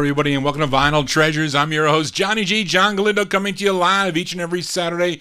everybody, and welcome to Vinyl Treasures. I'm your host, Johnny G. John Galindo, coming to you live each and every Saturday,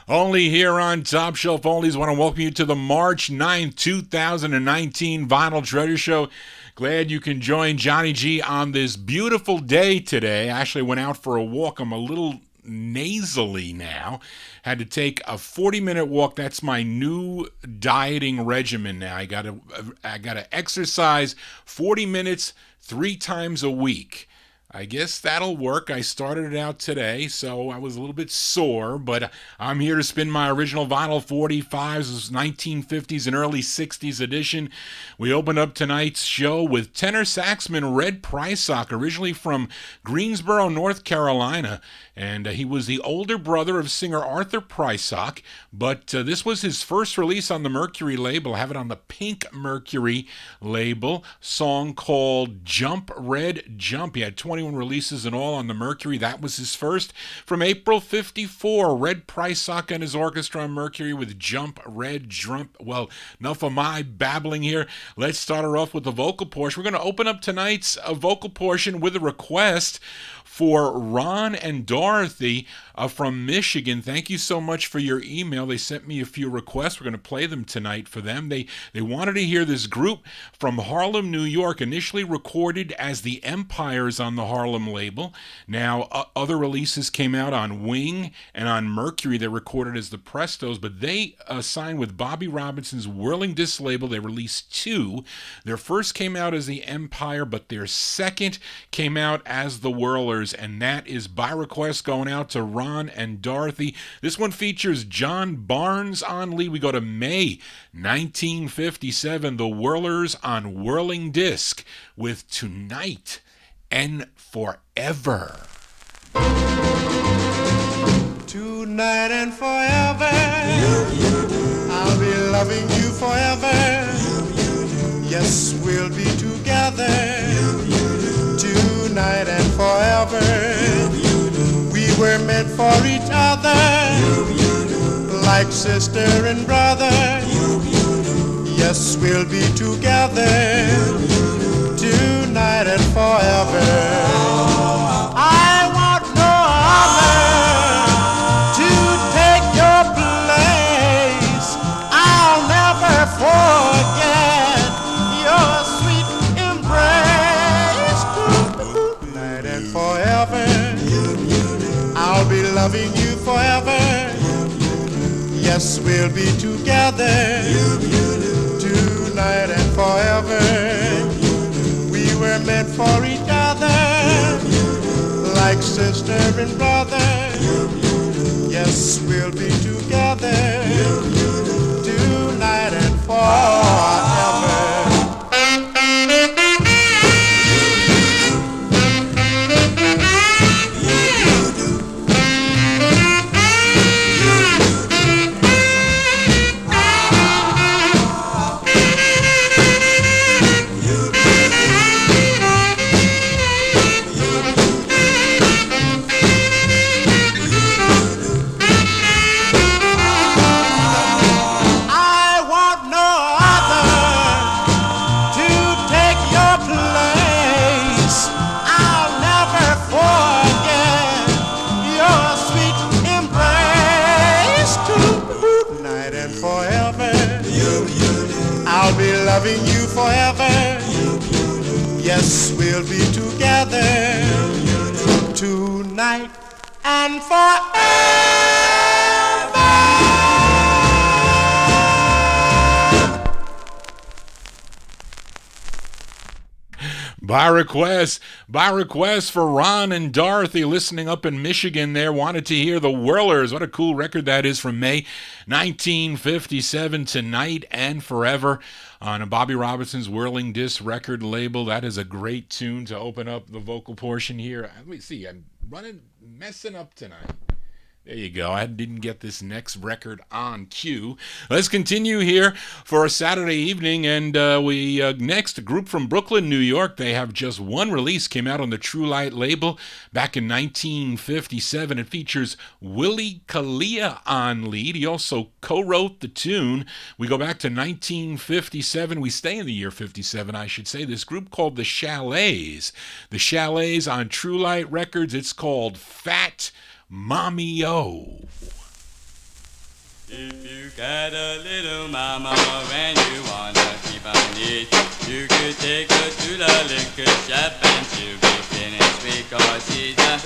only here on Top Shelf Oldies. I want to welcome you to the March 9th, 2019 Vinyl Treasure Show. Glad you can join Johnny G on this beautiful day today. I actually went out for a walk. I'm a little nasally now. Had to take a 40-minute walk. That's my new dieting regimen now. I gotta exercise 40 minutes 3 times a week. I guess that'll work. I started it out today, so I was a little bit sore, but I'm here to spin my original vinyl 45s, 1950s and early 60s edition. We opened up tonight's show with tenor saxman Red Prysock, originally from Greensboro, North Carolina, and he was the older brother of singer Arthur Prysock, but this was his first release on the Mercury label. I have it on the Pink Mercury label, song called Jump Red Jump. He had 21 releases in all on the Mercury. That was his first. From April 54, Red Prysock and his orchestra on Mercury with Jump Red Jump. Well, enough of my babbling here. Let's start her off with the vocal portion. We're going to open up tonight's vocal portion with a request for Ron and Dorothy from Michigan. Thank you so much for your email. They sent me a few requests. We're going to play them tonight for them. They wanted to hear this group from Harlem, New York, initially recorded as the Empires on the Harlem label. Now, other releases came out on Wing and on Mercury. They're recorded as the Prestos, but they signed with Bobby Robinson's Whirling Disc label. They released 2. Their first came out as the Empire, but their second came out as the Whirlers, and that is by request going out to Ron and Dorothy. This one features John Barnes on lead. We go to May 1957, the Whirlers on Whirling Disc with Tonight and Forever. Tonight and forever, I'll be loving you forever. Yes, we'll be together tonight and forever. We were meant for each other, like sister and brother. Yes, we'll be together tonight and forever. I want no other to take your place. I'll never forget your sweet embrace. Tonight and forever, I'll be loving you forever. Yes, we'll be together tonight and forever. We were meant for each other, like sister and brother. Yes, we'll be together tonight and forever. Loving you forever. Yes, we'll be together tonight and forever. By request for Ron and Dorothy listening up in Michigan there, wanted to hear the Whirlers. What a cool record that is from May 1957, Tonight and Forever, on a Bobby Robinson's Whirling Disc record label. That is a great tune to open up the vocal portion here. Let me see, I'm messing up tonight. There you go. I didn't get this next record on cue. Let's continue here for a Saturday evening, and we next, a group from Brooklyn, New York. They have just one release, came out on the True Light label back in 1957. It features Willie Kalia on lead. He also co-wrote the tune. We go back to 1957. We stay in the year 57, I should say. This group called the Chalets. The Chalets on True Light Records. It's called Fat Mommy-O. If you got a little mama and you wanna keep on it, you could take her to the liquor shop and she'll be finished because she's a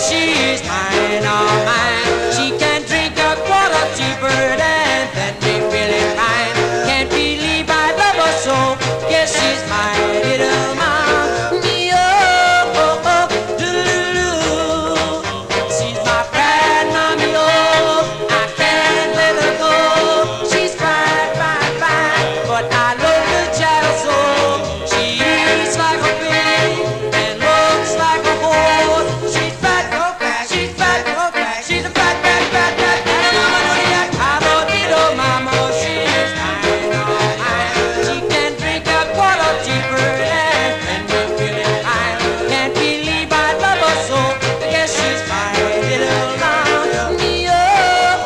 she's mine, all mine. She can drink a quarter cheaper than me really fine. Can't believe I love her so. Guess she's my little mommy. Oh, oh, oh, doo-doo-doo. She's my bad mommy. Oh, I can't let her go. She's fine, fine, fine, but I love the child so. She eats like a pig and looks like a horse. She's fat, she's fat, she's a fat, fat, fat, fat, fat mama. I don't need her mama, she's mine, all mine. She can drink a quarter cheaper and me feeling fine. Can't believe I love her so. Guess she's my little mommy. Oh,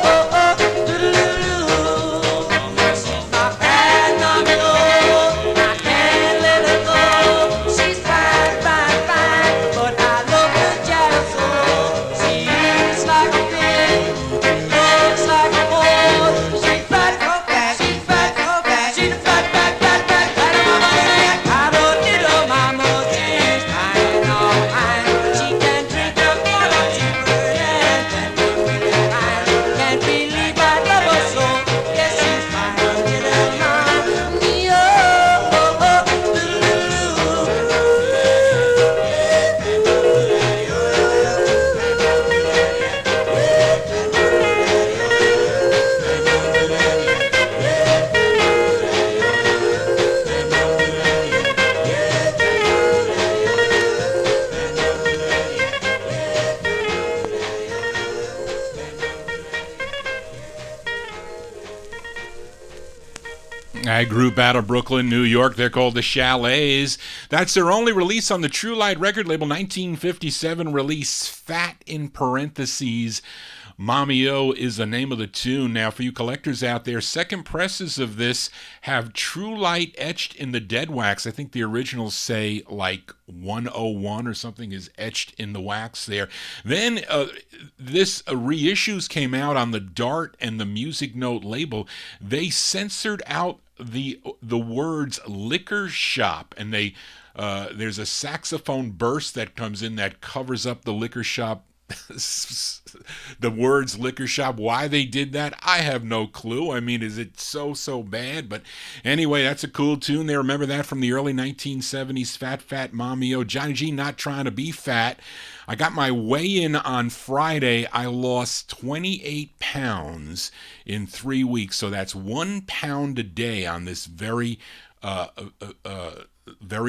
oh, oh, doo-doo-doo. She's my bad mommy. Oh, I can't let her go. She's fine, fine, fine, but I love the child so. She eats like a pig, looks like a horse. She's fat, she's fat, she's a fat, fat, fat, fat, fat mama. I don't need her mama, she's mine, all mine. She can drink a quarter cheaper than me really fine. Can't believe I love her so. Yes, she's my little mommy. Oh, oh, oh, A group out of Brooklyn, New York. They're called the Chalets. That's their only release on the True Light record label, 1957 release, Fat in parentheses. Mommy-O is the name of the tune. Now, for you collectors out there, second presses of this have True Light etched in the dead wax. I think the originals say like 101 or something is etched in the wax there. Then this reissues came out on the Dart and the Music Note label. They censored out the words liquor shop, and they there's a saxophone burst that comes in that covers up the liquor shop. The words liquor shop. Why they did that, I have no clue. I mean, is it so bad? But anyway, that's a cool tune there. Remember that from the early 1970s, Fat Mommy-O. Johnny G not trying to be fat. I got my weigh-in on Friday. I lost 28 pounds in 3 weeks. So that's 1 pound a day on this very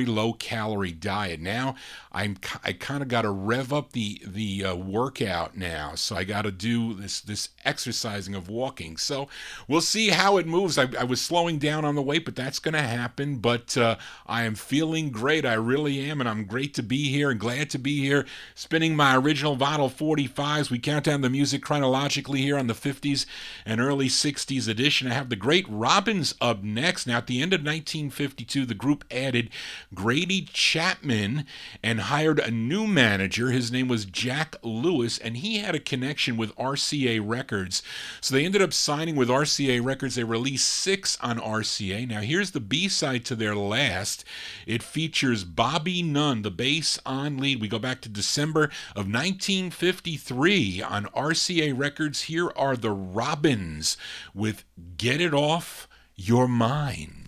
low calorie diet. Now I kind of got to rev up the workout now, so I got to do this exercising of walking. So we'll see how it moves. I was slowing down on the weight, but that's going to happen. But I am feeling great. I really am, and I'm great to be here and glad to be here, spinning my original vinyl 45s. We count down the music chronologically here on the 50s and early 60s edition. I have the great Robins up next. Now, at the end of 1952, the group added Grady Chapman and hired a new manager. His name was Jack Lewis, and he had a connection with RCA Records. So they ended up signing with RCA Records. They released 6 on RCA. Now here's the B-side to their last. It features Bobby Nunn, the bass on lead. We go back to December of 1953 on RCA Records. Here are the Robins with Get It Off Your Mind.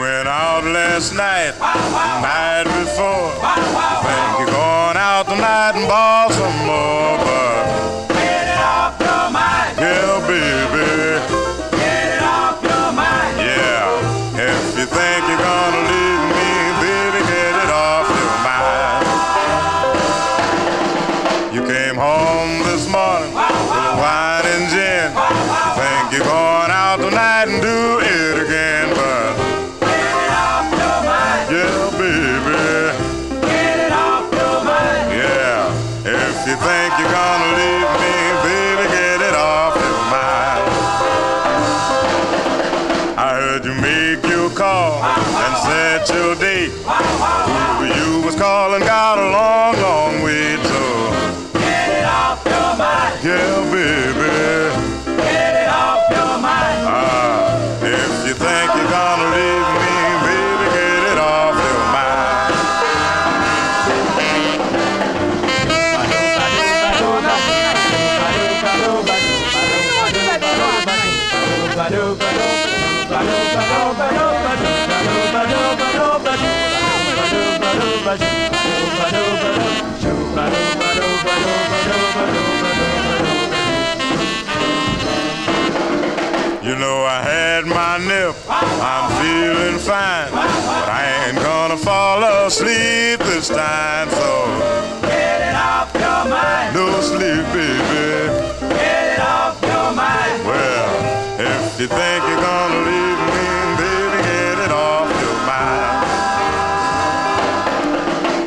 went out last night, night before. Think you're going out tonight and ball some more, but Get it off your mind. yeah, baby, Get it off your mind. yeah. If you think you're gonna leave me, baby, get it off your mind. You came home this morning with wine and gin. Think you're going out tonight and do it again, but Get it off your mind. yeah, baby, Get it off your mind. yeah. If you think you're gonna leave me, baby, get it off your mind. I heard you make your call and set your date. Who you was calling got a long, long way, so Get it off your mind. yeah, baby. Get it off your mind. If you think you're gonna leave me, baby, get it off your mind. You know I had my nip, I'm feeling fine, but I ain't gonna fall asleep this time, so Get it off your mind. no sleep, baby. Get it off your mind. Well, if you think you're gonna leave me, baby, get it off your mind.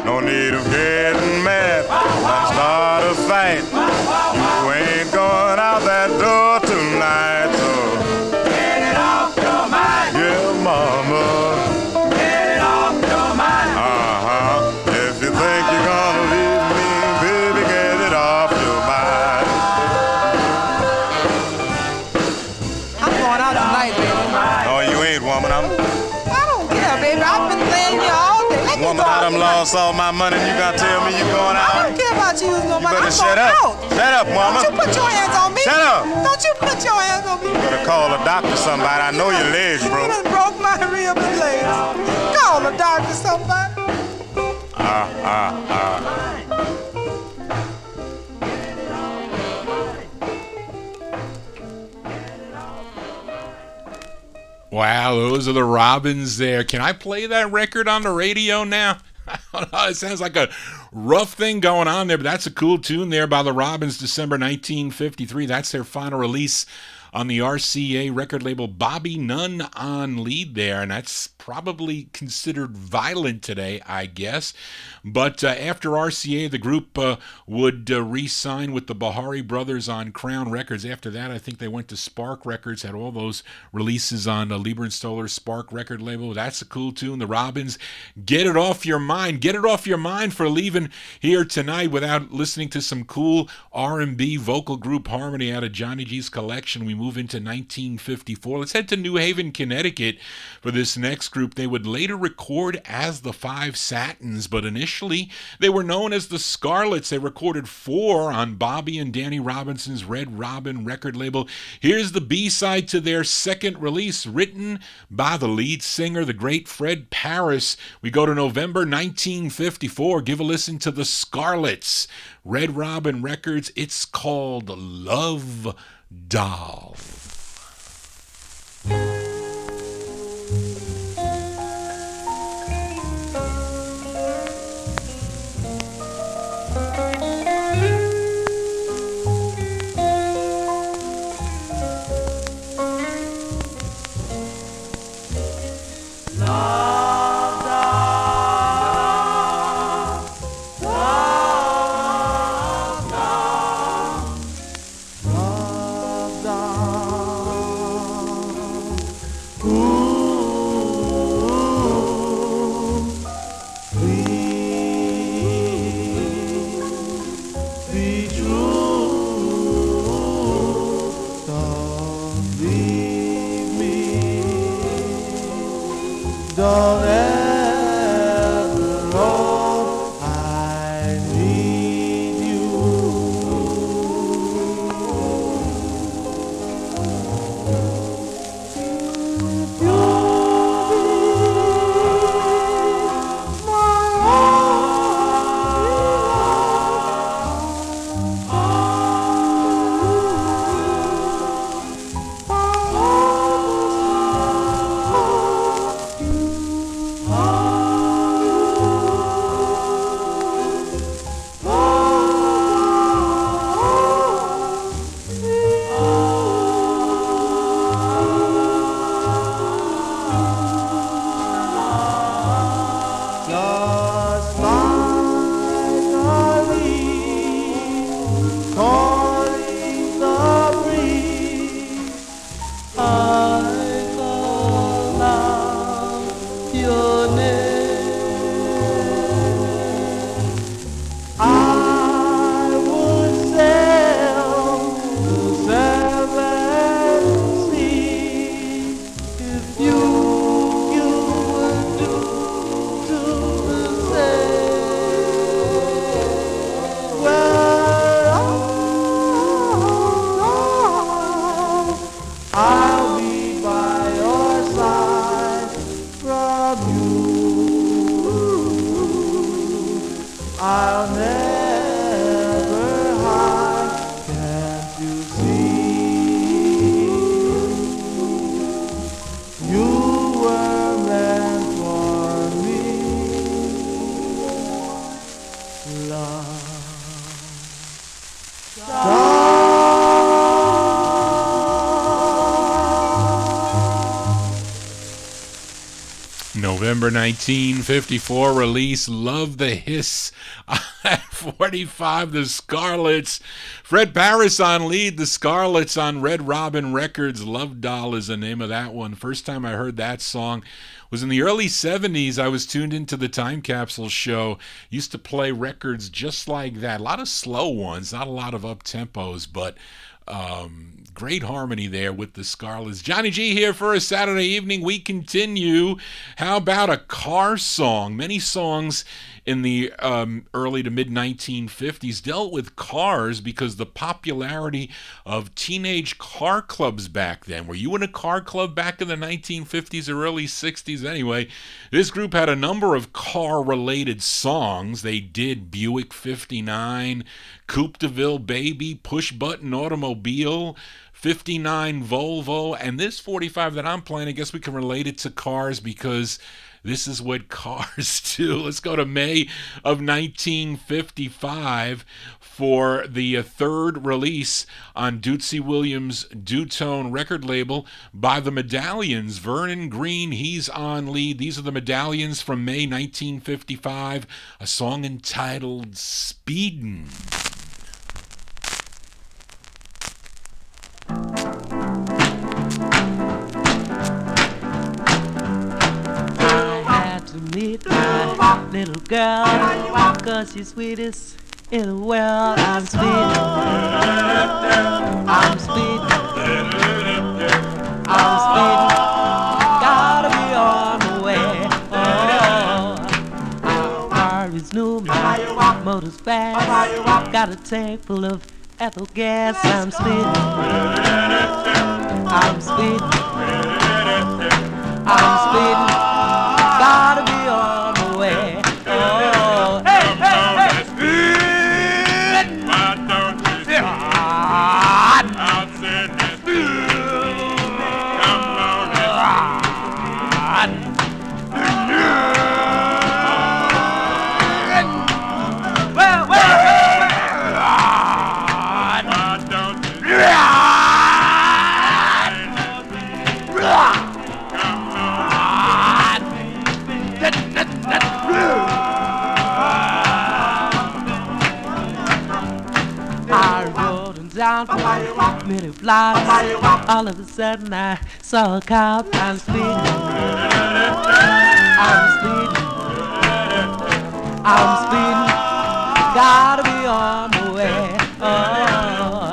No need of getting mad and start a fight. You ain't going out that door tonight, so Get it off your mind. yeah, mama. Get it off your mind. If you think you're gonna leave me, baby, get it off your mind. I'm going out tonight, baby. No, you ain't, woman. I don't care, baby. I've been playing you all day. Let me Woman, go I out done tonight. lost all my money and you gonna tell me you going I out? don't care about you no more. Better I'm shut going up. out. Shut up, woman. Don't you put your hands on me. Shut up. Don't you put your hands on me. Better call a doctor somebody. I know your legs You broke. done broke my ribs and legs. Call a doctor, somebody. Wow, those are the Robins there. Can I play that record on the radio now? I don't know. It sounds like a rough thing going on there, but that's a cool tune there by the Robins, December 1953. That's their final release on the RCA record label. Bobby Nunn on lead there, and that's probably considered violent today, I guess. But after RCA, the group would re-sign with the Bahari Brothers on Crown Records. After that, I think they went to Spark Records, had all those releases on Lieber and Stoller's Spark record label. That's a cool tune. The Robins, Get It Off Your Mind. Get it off your mind for leaving here tonight without listening to some cool R&B vocal group harmony out of Johnny G's collection. We move into 1954. Let's head to New Haven, Connecticut for this next group. They would later record as the Five Satins, but initially they were known as the Scarlets. They recorded 4 on Bobby and Danny Robinson's Red Robin record label. Here's the B-side to their second release, written by the lead singer, the great Fred Paris. We go to November 1954. Give a listen to the Scarlets, Red Robin Records. It's called Love Doll. Love, I'll never hide. Can't you see? You were meant for me. Love. November 1954 release, Love the Hiss. At 45, the Scarlets. Fred Parris on lead, the Scarlets on Red Robin Records. Love Doll is the name of that one. First time I heard that song was in the early 70s. I was tuned into the Time Capsule show. Used to play records just like that. A lot of slow ones, not a lot of up-tempos, but great harmony there with the Scarlets. Johnny G here for a Saturday evening. We continue. How about a car song? Many songs in the early to mid 1950s dealt with cars because the popularity of teenage car clubs back then. Were you in a car club back in the 1950s or early 60s? Anyway, this group had a number of car-related songs. They did Buick 59, Coupe de Ville Baby, Push Button Automobile, 59 Volvo, and this 45 that I'm playing, I guess we can relate it to cars because this is what cars do. Let's go to May of 1955 for the third release on Dootsy Williams' Dutone record label by the Medallions. Vernon Green, he's on lead. These are the Medallions from May 1955, a song entitled Speedin'. To meet my little girl, 'cause she's sweetest in the world. I'm speeding, I'm speeding, I'm speeding, gotta be on the way. Oh, our car is new, my motor's fast, got a tank full of ethyl gas. I'm speeding, I'm speeding, I'm speeding, gotta be on the way. Oh, hey, hey, hey. Why don't you see? I'll send this come on Well, why don't you see? I rode down for many blocks. All of a sudden I saw a cop. I'm speeding, I'm speeding, I'm speeding, gotta be on the way. Oh.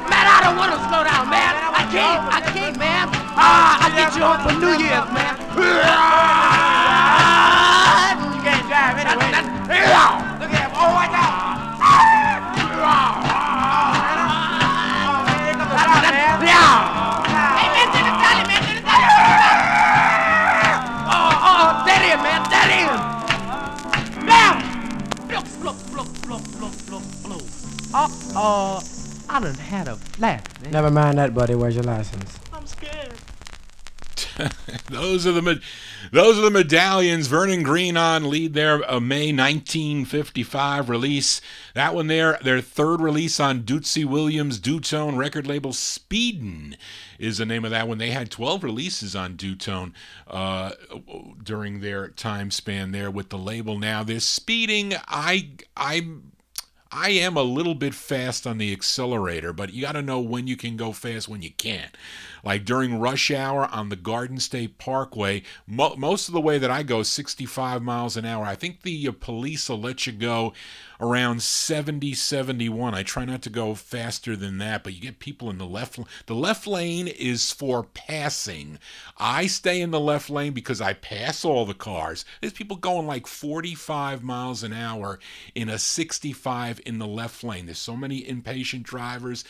Man, I don't want to slow down, man. I can't, man. I'll get you home for New Year's, man. You can't drive anyway. Look at him. Oh, my God. Hey, man, to the dolly, man, to the dolly. Oh, that in, man, that in. Bam! Bloop, bloop, bloop, bloop, bloop, bloop, bloop. Uh-oh, I done had a flat, man. Never mind that, buddy. Where's your license? I'm scared. Those are the Medallions. Vernon Green on lead there, a May 1955 release. That one there, their third release on Dootsy Williams' Dutone record label. Speedin' is the name of that one. They had 12 releases on Dutone during their time span there with the label. Now, this Speeding, I am a little bit fast on the accelerator, but you got to know when you can go fast, when you can't. Like during rush hour on the Garden State Parkway, most of the way that I go, 65 miles an hour. I think the police will let you go around 70, 71. I try not to go faster than that, but you get people in the left. The left lane is for passing. I stay in the left lane because I pass all the cars. There's people going like 45 miles an hour in a 65 in the left lane. There's so many impatient drivers.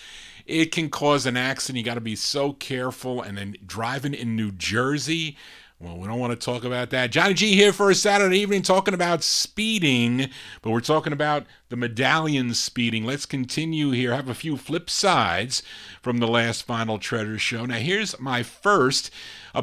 It can cause an accident. You got to be so careful. And then driving in New Jersey, well, we don't want to talk about that. Johnny G here for a Saturday evening talking about speeding, but we're talking about the Medallions speeding. Let's continue here. I have a few flip sides from the last Vinyl Treasure Show. Now, here's my first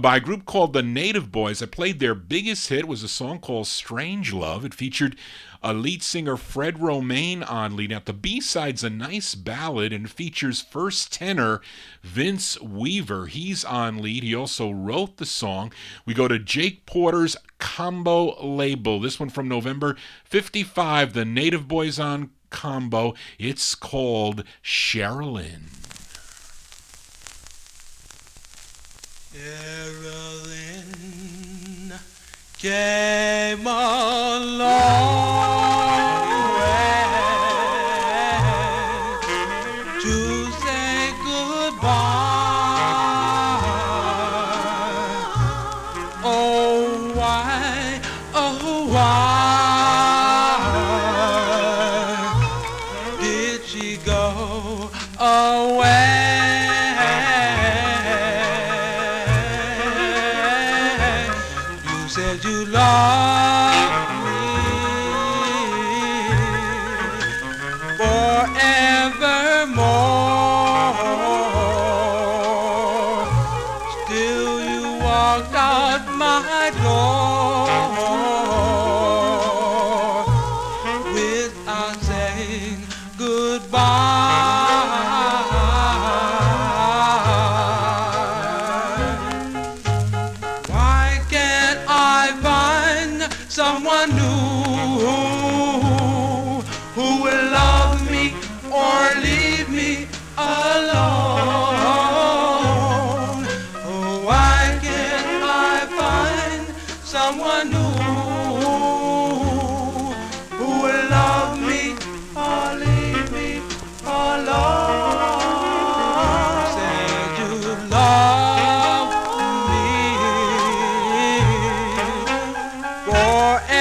by a group called the Native Boys. I played their biggest hit. Was a song called Strange Love. It featured lead singer Fred Romaine on lead. Now, the B-side's a nice ballad and features first tenor Vince Weaver. He's on lead. He also wrote the song. We go to Jake Porter's combo label. This one from November 55, the Native Boys on combo. It's called Sherilyn. Sherilyn came a long way to say goodbye. Oh, why, did she go away? Said you love me forevermore. Still you walked out my door without saying goodbye. Someone new who will love me or leave me alone. Oh, why can't I find someone new who will love me or leave me alone? Said you love forevermore.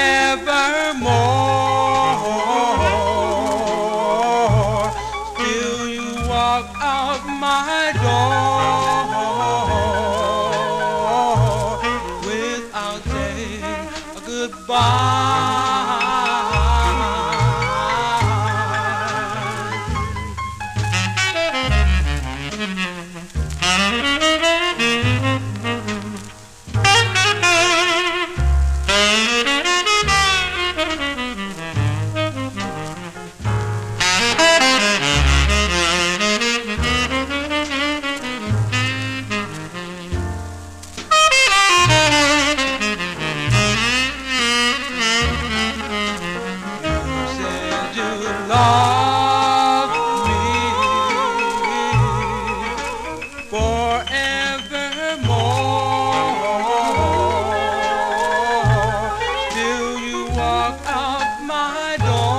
Still you walk out my door without saying goodbye. Love me forevermore. Till you walk out my door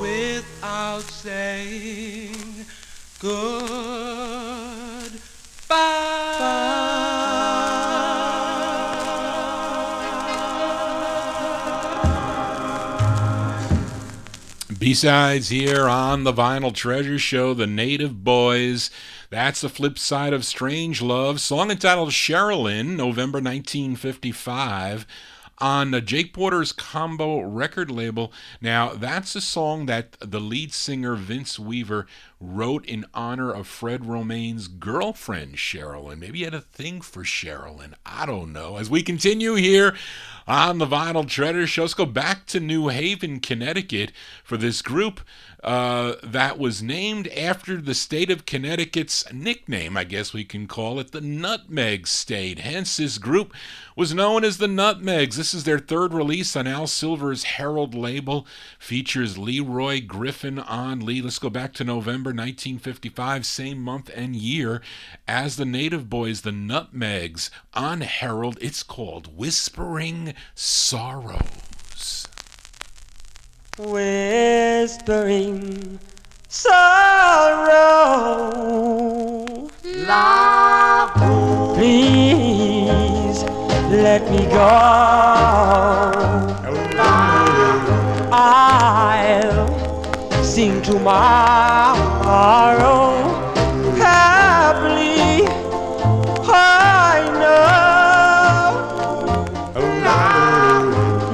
without saying goodbye. B-sides here on the Vinyl Treasure Show, the Native Boys. That's the flip side of Strange Love. Song entitled Sherilyn, November 1955, on Jake Porter's combo record label. Now, that's a song that the lead singer Vince Weaver wrote in honor of Fred Romaine's girlfriend, Sherilyn. Maybe he had a thing for Sherilyn. I don't know. As we continue here on the Vinyl Treasure Show, let's go back to New Haven, Connecticut for this group that was named after the state of Connecticut's nickname, I guess we can call it, the Nutmeg State. Hence, this group was known as the Nutmegs. This is their third release on Al Silver's Herald label. Features Leroy Griffin on lead. Let's go back to November 1955, same month and year as the Native Boys, the Nutmegs, on Herald. It's called Whispering Sorrows. Whispering sorrow, love, please let me go. tomorrow. Happily, I know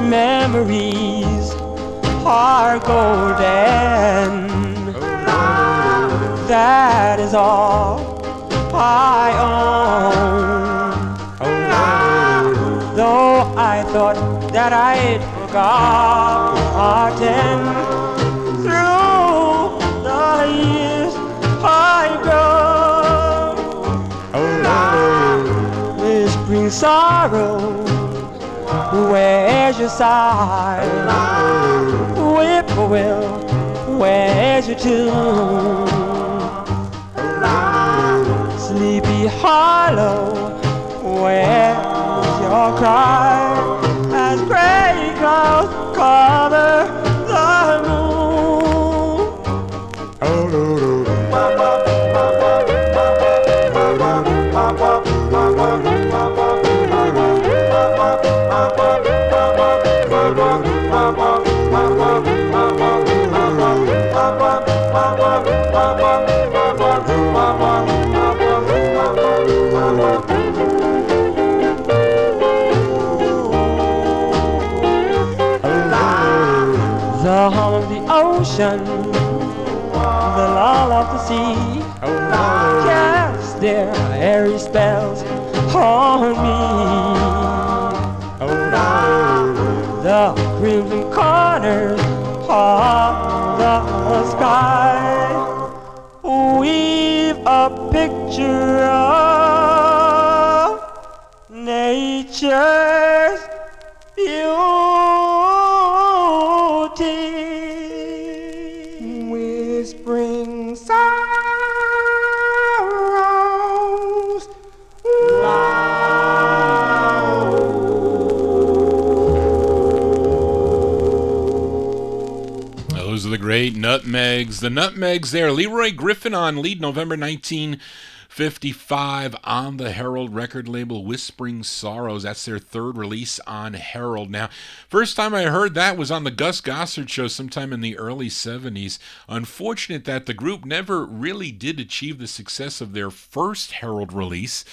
memories are golden. That is all I own. Though I thought that I'd forgotten, through the years I grow. Whispering sorrow, where's your sigh? Whippoorwill, where's your tune? Sleepy Hollow, where's your cry? As gray clouds cover the moon. The hum of the ocean, the lull of the sea, cast their airy spells on me. The crimson corners of the sky weave a picture of nature's beauty. Whispering sorrows loud. Those are the great Nutmegs. The Nutmegs there. Leroy Griffin on lead, November 1955 on the Herald record label, Whispering Sorrows. That's their third release on Herald. Now, first time I heard that was on the Gus Gossard Show sometime in the early 70s. Unfortunate that the group never really did achieve the success of their first Herald release.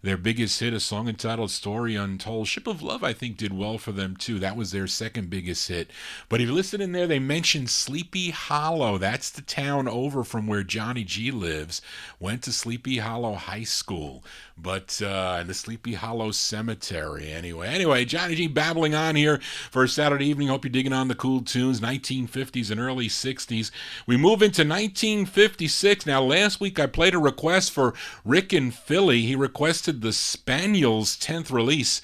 Their biggest hit, a song entitled Story Untold. Ship of Love, I think, did well for them, too. That was their second biggest hit. But if you listen in there, they mentioned Sleepy Hollow. That's the town over from where Johnny G lives. Went to Sleepy Hollow High School. But in the Sleepy Hollow Cemetery, anyway. Johnny G babbling on here for a Saturday evening. Hope you're digging on the cool tunes, 1950s and early 60s. We move into 1956. Now, last week I played a request for Rick in Philly. He requested the Spaniels' 10th release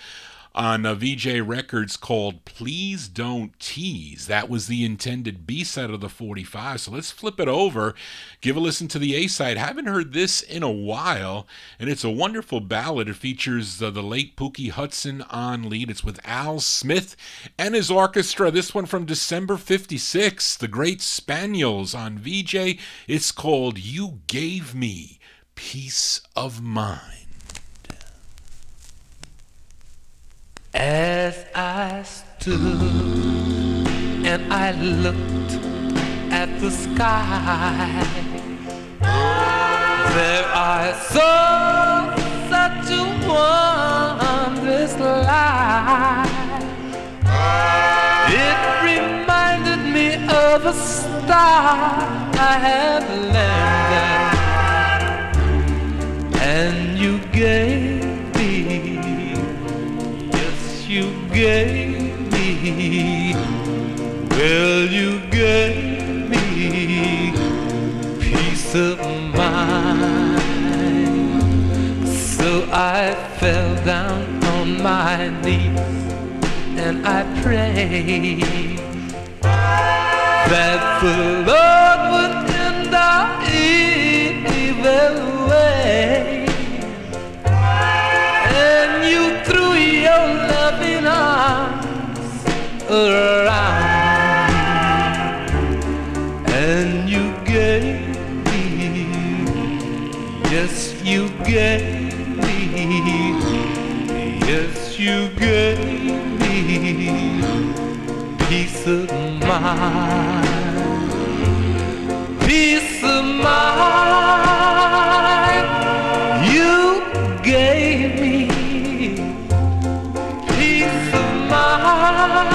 on VJ Records called Please Don't Tease. That was the intended B-side of the 45, so let's flip it over, give a listen to the A-side. Haven't heard this in a while, and it's a wonderful ballad. It features the late Pookie Hudson on lead. It's with Al Smith and his orchestra. This one from December 56, the great Spaniels on VJ. It's called You Gave Me Peace of Mind. As I stood and I looked at the sky, there I saw such a wondrous light. It reminded me of a star I had landed, and you gave me, you gave me, well, you gave me peace of mind. So I fell down on my knees and I prayed that the Lord would end our evil way. And you threw your loving arms around, and you gave me, yes, you gave me, yes, you gave me peace of mind. peace of mind you gave me, peace of mind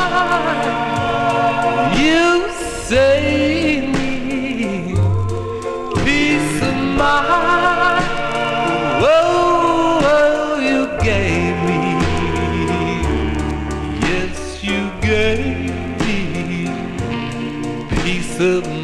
you saved me, peace of mind, oh, you gave me, yes, you gave me peace of mind.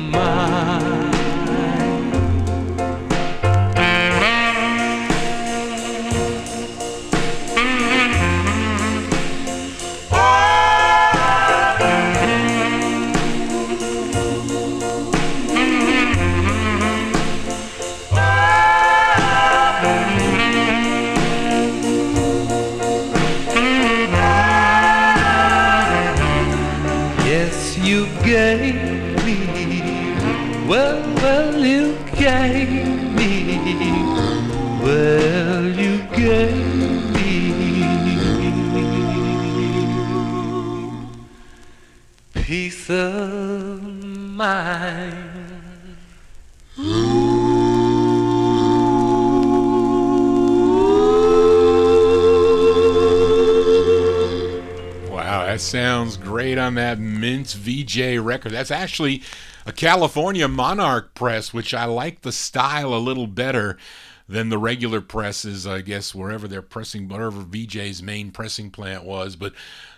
You gave me, well, you gave me, well, you gave me peace of mind. Wow, that sounds great on that Mint VJ record. That's actually a California Monarch press, which I like the style a little better than the regular presses, I guess, wherever they're pressing, whatever VJ's main pressing plant was. But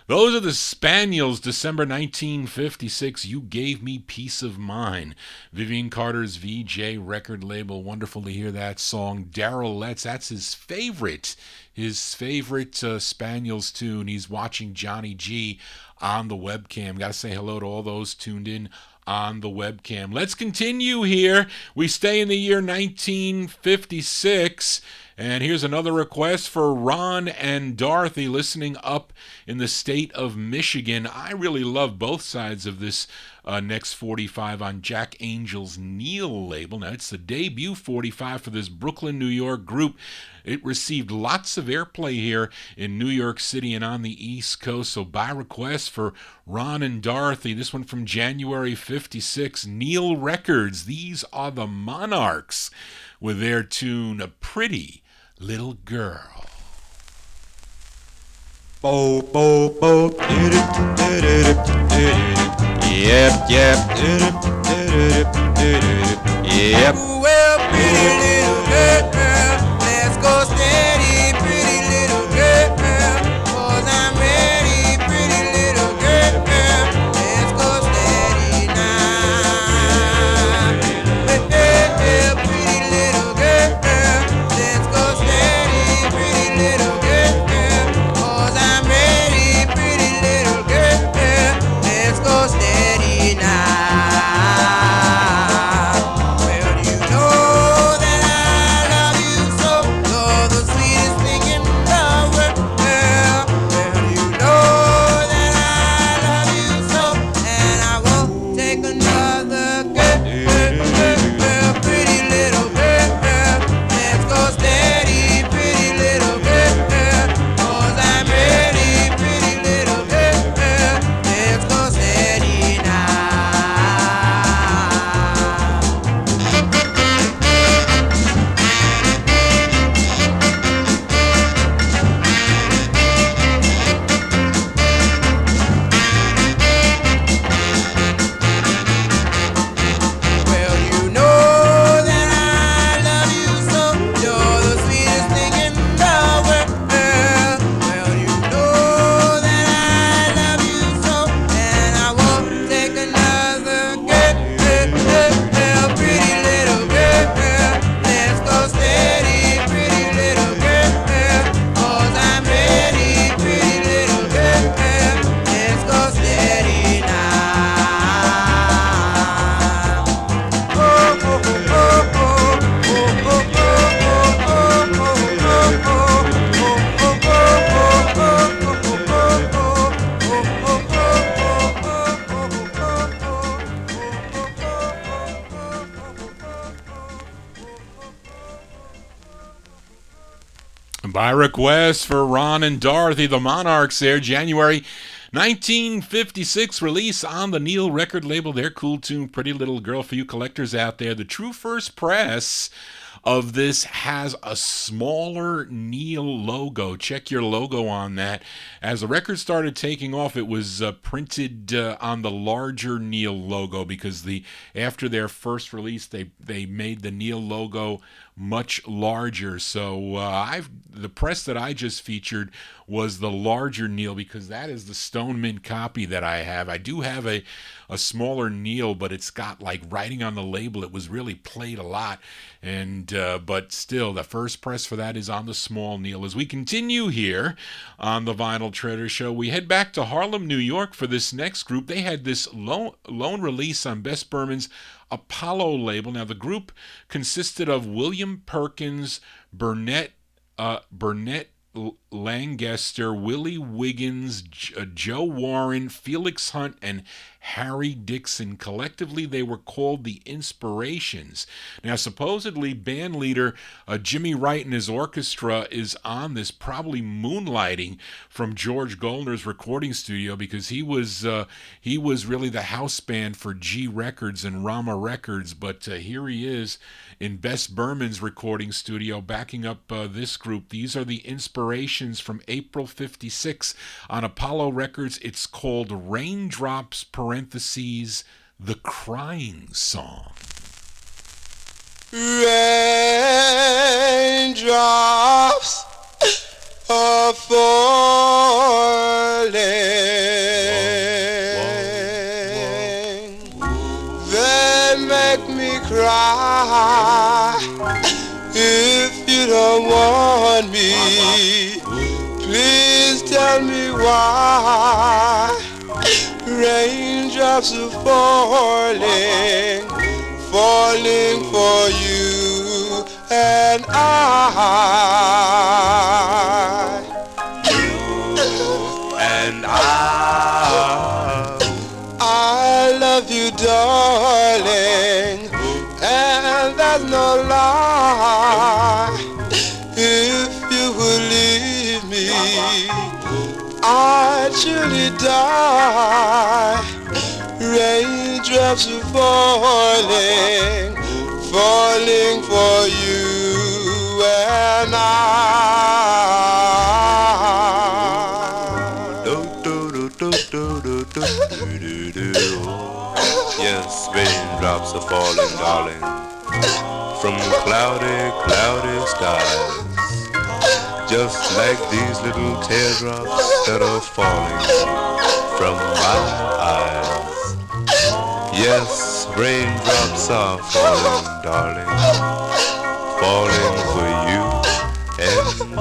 those are the Spaniels, December 1956. You Gave Me Peace of Mind. Vivian Carter's VJ record label. Wonderful to hear that song. Darrell Letts, that's his favorite Spaniels tune. He's watching Johnny G on the webcam. Got to say hello to all those tuned in on the webcam. Let's continue here. We stay in the year 1956. And here's another request for Ron and Dorothy listening up in the state of Michigan. I really love both sides of this next 45 on Jack Angel's Neil label. Now, it's the debut 45 for this Brooklyn, New York group. It received lots of airplay here in New York City and on the East Coast. So by request for Ron and Dorothy, this one from January 56, Neil Records. These are the Monarchs with their tune, A Pretty Little Girl. Bo, bo, bo, yep, yep, yep. Well, pretty little girl, let's go steady, pretty little girl, 'cause I'm ready, pretty little girl, let's go steady now. Pretty little girl, let's go steady, pretty little girl, 'cause I'm ready, pretty little girl, let's go steady now. By request for Ron and Dorothy, the Monarchs there, January 1956 release on the Neil record label, their cool tune, Pretty Little Girl, for you collectors out there. The true first press of this has a smaller Neil logo. Check your logo on that. As the record started taking off, it was printed on the larger Neil logo because after their first release, they made the Neil logo much larger. So the press that I just featured was the larger Neil because that is the Stone Mint copy that I have. I do have a smaller Neil, but it's got like writing on the label. It was really played a lot, and but still, the first press for that is on the small Neil. As we continue here on the Vinyltreasure Show, we head back to Harlem, New York for this next group. They had this lone release on Bess Berman's Apollo label. Now, the group consisted of William Perkins, Burnett Lancaster, Willie Wiggins, Joe Warren, Felix Hunt, and Harry Dixon. Collectively, they were called the Inspirations. Now, supposedly, band leader Jimmy Wright and his orchestra is on this, probably moonlighting from George Goldner's recording studio because he was really the house band for G Records and Rama Records. But here he is in Bess Berman's recording studio backing up this group. These are the Inspirations from April 56 on Apollo Records. It's called Raindrops, parentheses, the Crying Song. Raindrops are falling. They make me cry. If you don't want me, please tell me why. Raindrops are falling, falling for you and I. You and I love you, darling, and that's no lie. If you would leave me, I'd surely die. Raindrops are falling, falling for you and I. Yes, raindrops are falling, darling, from cloudy, cloudy skies. Just like these little teardrops that are falling from my eyes. Yes, raindrops are falling, darling, falling for you and I.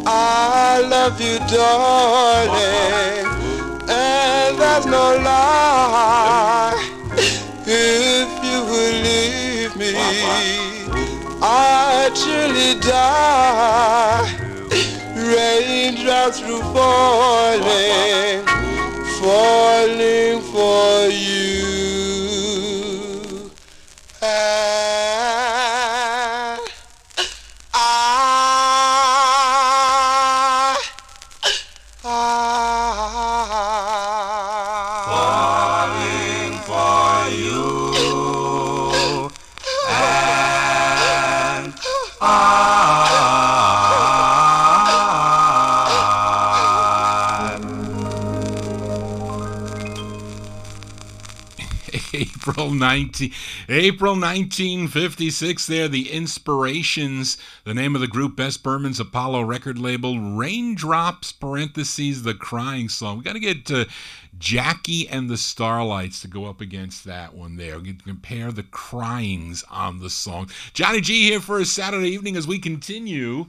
I love you, darling, and that's no lie. If you would leave me, I'd surely die. Raindrops are falling, falling for you. April 1956 there, the Inspirations, the name of the group, Bess Berman's Apollo record label, Raindrops, parentheses, the Crying Song. We got to get Jackie and the Starlights to go up against that one there. We can compare the cryings on the song. Johnny G here for a Saturday evening as we continue.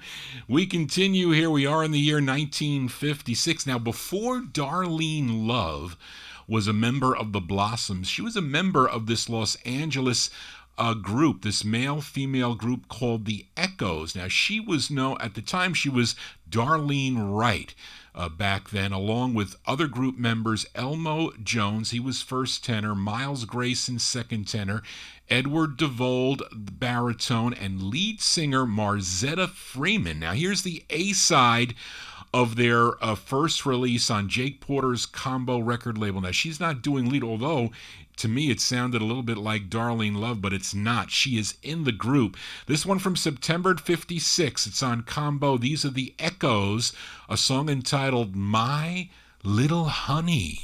Here we are in the year 1956. Now, before Darlene Love was a member of the Blossoms, she was a member of this Los Angeles group, this male-female group called the Echoes. Now, she was known, at the time, she was Darlene Wright. back then, along with other group members Elmo Jones, he was first tenor, Miles Grayson, second tenor, Edward DeVold, baritone, and lead singer Marzetta Freeman. Now here's the A-side of their first release on Jake Porter's Combo record label. Now she's not doing lead, although to me it sounded a little bit like Darlene Love, but it's not. She is in the group. This one from September 56. It's on Combo. These are the Echoes, a song entitled My Little Honey.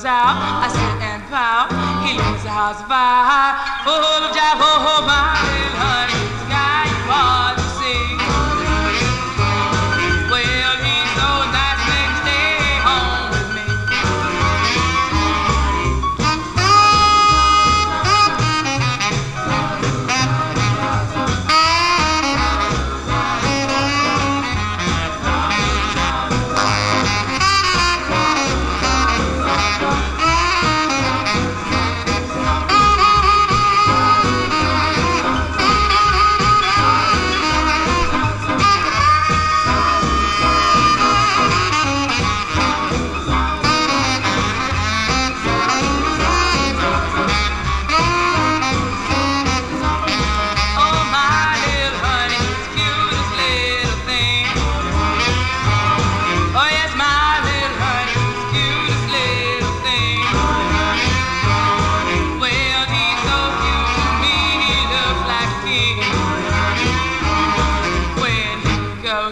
I sit and pout. He leaves the house fire, full of jive. Oh, my little honey, sky you ought to see. Well, he's so nice, makes stay home with me.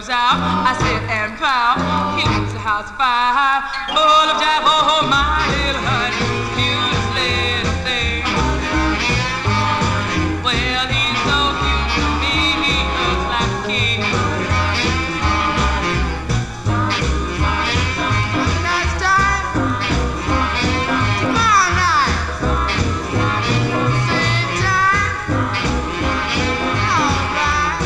I sit and pout. He leaves the house fire, full of jive. Oh, my little honey, cutest little thing. Well, he's so cute to me, he looks like a king. Next time, tomorrow night, same time, all right.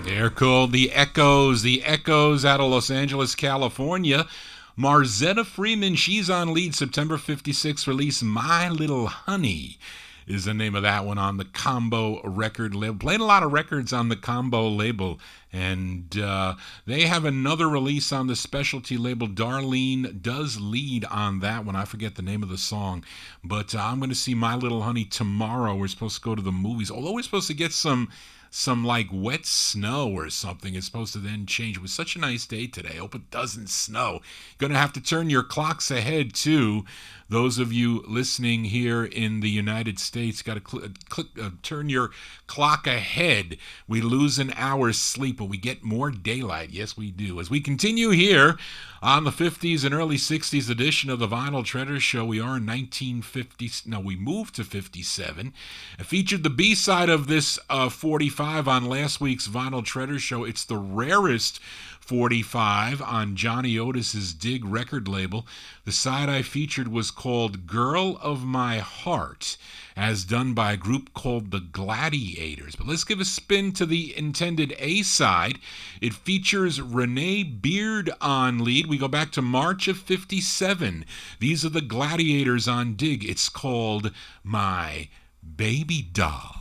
They're called the Echoes out of Los Angeles, California. Marzetta Freeman, she's on lead. September 56 release, My Little Honey is the name of that one on the Combo record label. Played a lot of records on the Combo label, and they have another release on the specialty label. Darlene does lead on that one. I forget the name of the song, but I'm going to see My Little Honey tomorrow. We're supposed to go to the movies, although we're supposed to get some like wet snow or something. It's supposed to then change. It was such a nice day today. Hope it doesn't snow. You're going to have to turn your clocks ahead too. Those of you listening here in the United States got to turn your clock ahead. We lose an hour's sleep, but we get more daylight. Yes, we do. As we continue here on the 50s and early 60s edition of the Vinyltreasure Show, we are in 1950s. No, we moved to 57. I featured the B-side of this 45 on last week's Vinyltreasure Show. It's the rarest 45 on Johnny Otis's Dig record label. The side I featured was called Girl of My Heart, as done by a group called the Gladiators. But let's give a spin to the intended A-side. It features Renee Beard on lead. We go back to March of 57. These are the Gladiators on Dig. It's called My Baby Doll.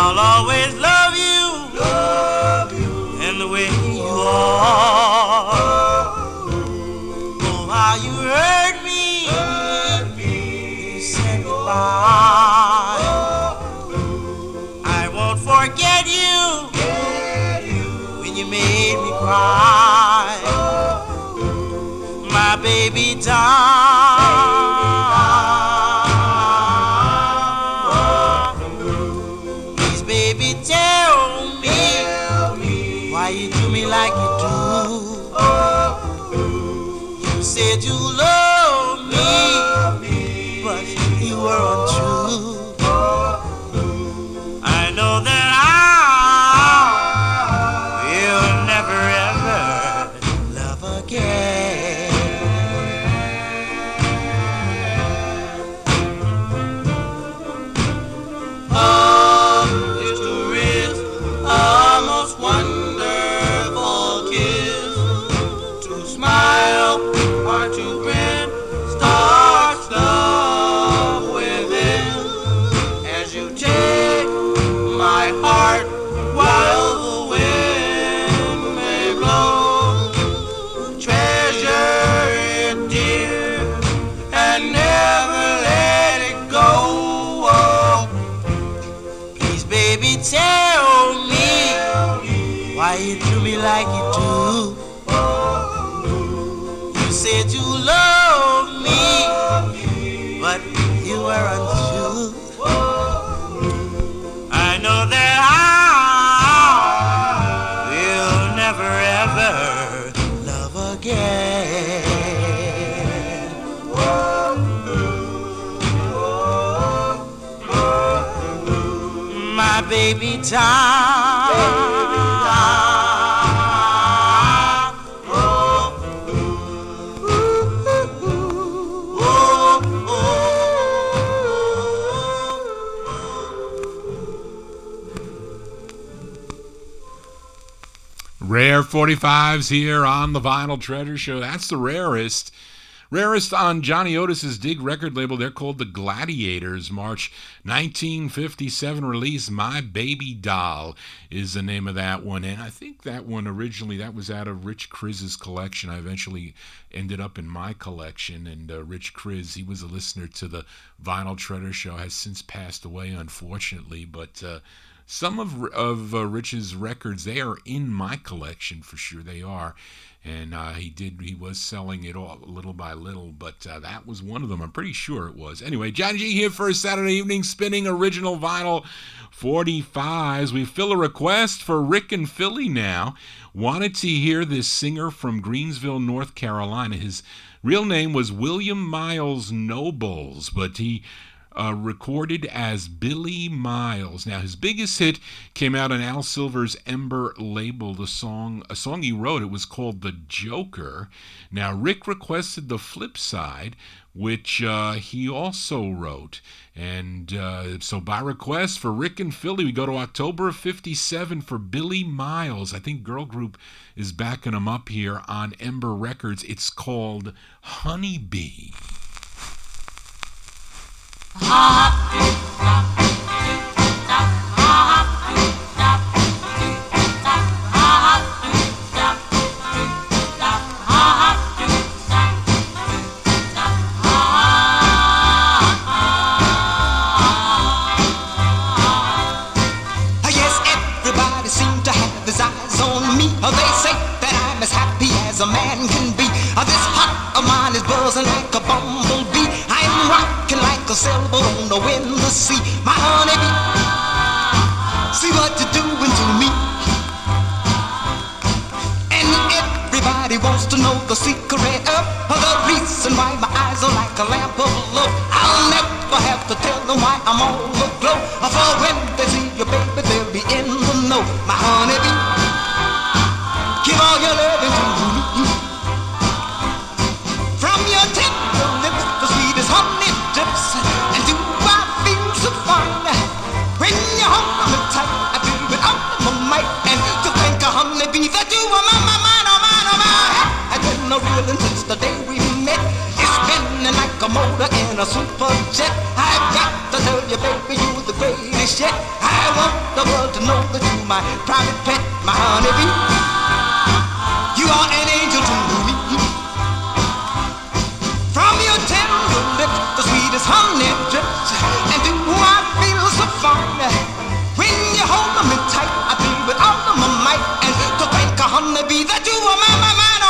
I'll always love you, and the way you are. Oh, how you hurt me, you said goodbye. I won't forget you when you made me cry. My baby doll. Tell me why you do me like you do. You said you love me, but you were untrue. I know that I will never ever love again. Wonderful kiss, to smile or to grin, starts love within. As you take my heart while the wind may blow, treasure it dear and never let it go. Oh, please baby tell me why you do me like you do. You said you loved me, but you were untrue. I know that I will never ever love again. My baby time. Rare 45s here on the Vinyltreasure Show. That's the rarest. Rarest on Johnny Otis's Dig record label. They're called the Gladiators. March 1957 release. My Baby Doll is the name of that one. And I think that one originally, that was out of Rich Crizz's collection. I eventually ended up in my collection. And Rich Criz, he was a listener to the Vinyltreasure Show, has since passed away, unfortunately. But some of Rich's records, they are in my collection for sure. They are. And he was selling it all little by little, but that was one of them. I'm pretty sure it was. Anyway, Johnny G here for a Saturday evening, spinning original vinyl 45s. We fill a request for Rick and Philly now. Wanted to hear this singer from Greensville, North Carolina. His real name was William Miles Nobles, but he recorded as Billy Miles. Now, his biggest hit came out on Al Silver's Ember label. A song he wrote, it was called The Joker. Now, Rick requested the flip side, which he also wrote. And so by request for Rick and Philly, we go to October of 57 for Billy Miles. I think Girl Group is backing him up here on Ember Records. It's called Honeybee. They say that I'm as happy as a man can be. This heart of mine is buzzing like a bumblebee. I'm rocking like a sailboat on the wind, the sea. My honeybee, see what you're doing to me. And everybody wants to know the secret of the reason why my eyes are like a lamp of love. I'll never have to tell them why I'm all aglow. For when they see you, baby, they'll be in the know. My honeybee, give all your loving to me. From your tender lips, the sweetest honey drips. And do I feel so fine when you hold me tight? I feel it all in my might. And to think a honeybee that you are mine, oh mine, oh mine. I didn't know real since the day we met. It's spinning like a motor in a super jet. I've got to tell you, baby, you're the greatest yet. I won't the world to know that you're my private pet, my honeybee. You are an angel to me. From your tender lips, the sweetest honey drips, and do I feel so fine. When you hold me tight, I feel with all of my might, and to think a honeybee that you are my head.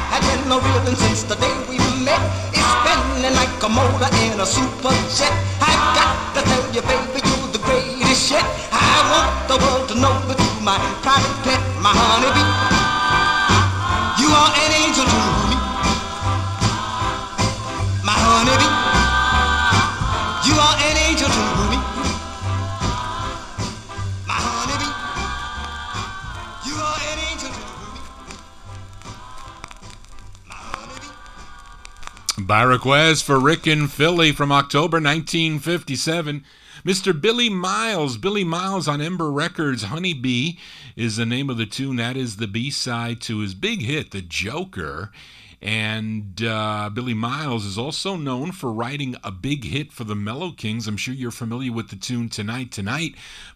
Had been no rhythm since the day we met. It's spinning like a motor in a super jet. I got to tell you, baby, you're the greatest yet. I want the world to know that you're my private pet, my honeybee. You are an angel to me, my honeybee. You are an angel to me, my honeybee. You are an angel to me, my honeybee. By request for Rick and Philly from October 1957, Mr. Billy Miles. Billy Miles on Ember Records. Honeybee is the name of the tune. That is the B-side to his big hit, The Joker. And Billy Miles is also known for writing a big hit for the Mellow Kings. I'm sure you're familiar with the tune Tonight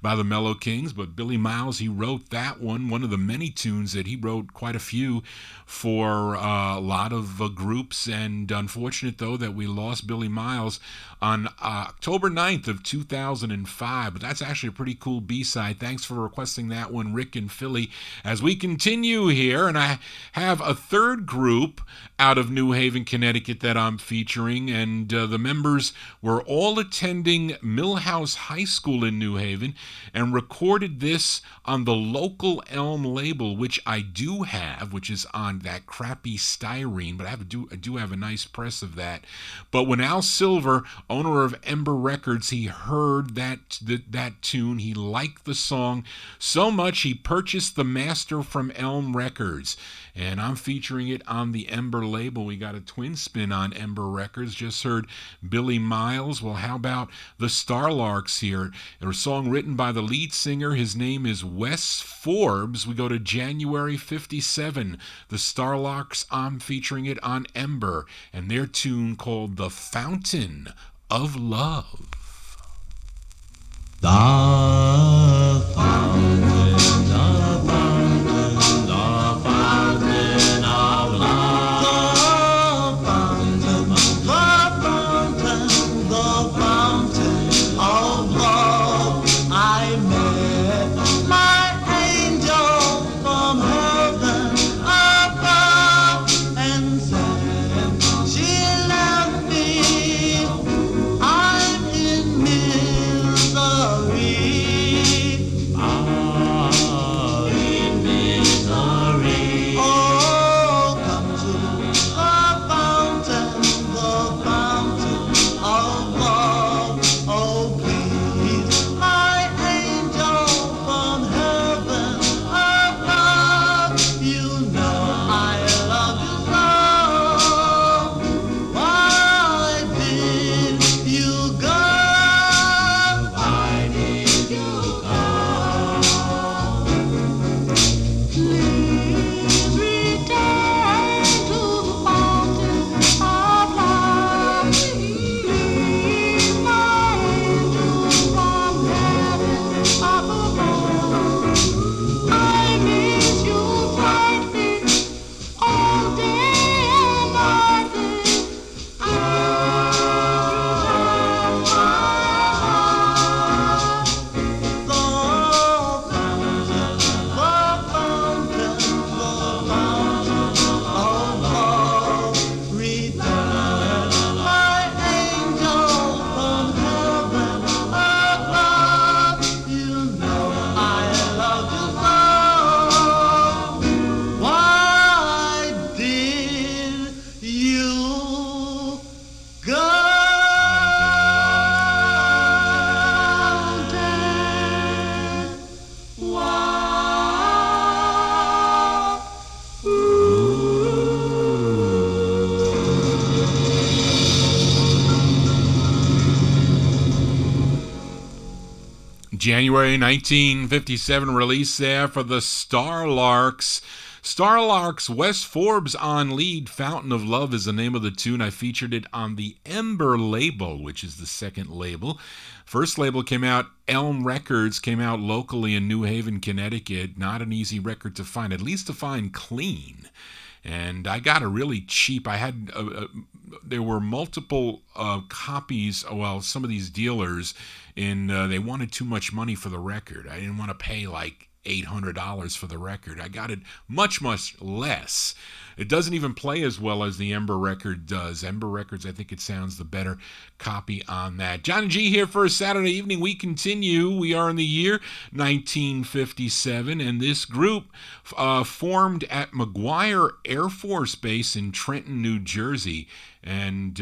by the Mellow Kings, but Billy Miles, he wrote that one of the many tunes that he wrote, quite a few for a lot of groups. And unfortunate, though, that we lost Billy Miles on October 9th of 2005. But that's actually a pretty cool B-side. Thanks for requesting that one, Rick and Philly. As we continue here, and I have a third group out of New Haven, Connecticut that I'm featuring, and the members were all attending Millhouse High School in New Haven and recorded this on the local Elm label, which I do have, which is on that crappy styrene, but I do have a nice press of that. But when Al Silver, owner of Ember Records, he heard that tune, he liked the song so much he purchased the master from Elm Records, and I'm featuring it on the Ember label. We got a twin spin on Ember Records. Just heard Billy Miles. Well, how about the Starlarks here? A song written by the lead singer. His name is Wes Forbes. We go to January 57. The Starlarks, I'm featuring it on Ember, and their tune called The Fountain of Love. The fountain, the fountain, the fountain of love. The fountain of love. I met my angel from heaven above and said she left me. I'm in misery. In misery. Oh, come to the fountain of love. Oh, please, my angel from heaven above. You know I love you so. Why did you go? Why did you go? Please return to the fountain of love. Please, my angel from heaven above. I miss you brightly all day and night. Why did you go? January 1957 release there for the Starlarks. Starlark's Wes Forbes on lead. Fountain of Love is the name of the tune. I featured it on the Ember label, which is the second label. First label came out, Elm Records, came out locally in New Haven, Connecticut. Not an easy record to find, at least to find clean. And I got a really cheap, I had, there were multiple copies, well, some of these dealers, they wanted too much money for the record. I didn't want to pay like $800 for the record. I got it much, much less. It doesn't even play as well as the Ember record does. Ember Records, I think it sounds the better copy on that. Johnny G here for a Saturday evening. We continue. We are in the year 1957, and this group formed at McGuire Air Force Base in Trenton, New Jersey. And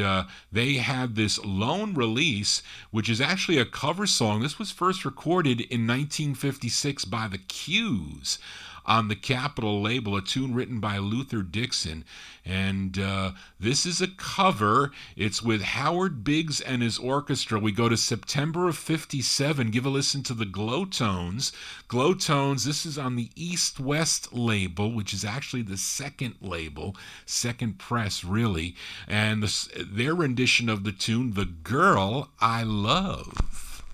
they had this lone release, which is actually a cover song. This was first recorded in 1956 by the Q's on the Capitol label, a tune written by Luther Dixon. And this is a cover. It's with Howard Biggs and his orchestra. We go to September of 57. Give a listen to the Glow Tones. Glow Tones, this is on the East West label, which is actually the second label, second press, really. And their rendition of the tune, The Girl I Love.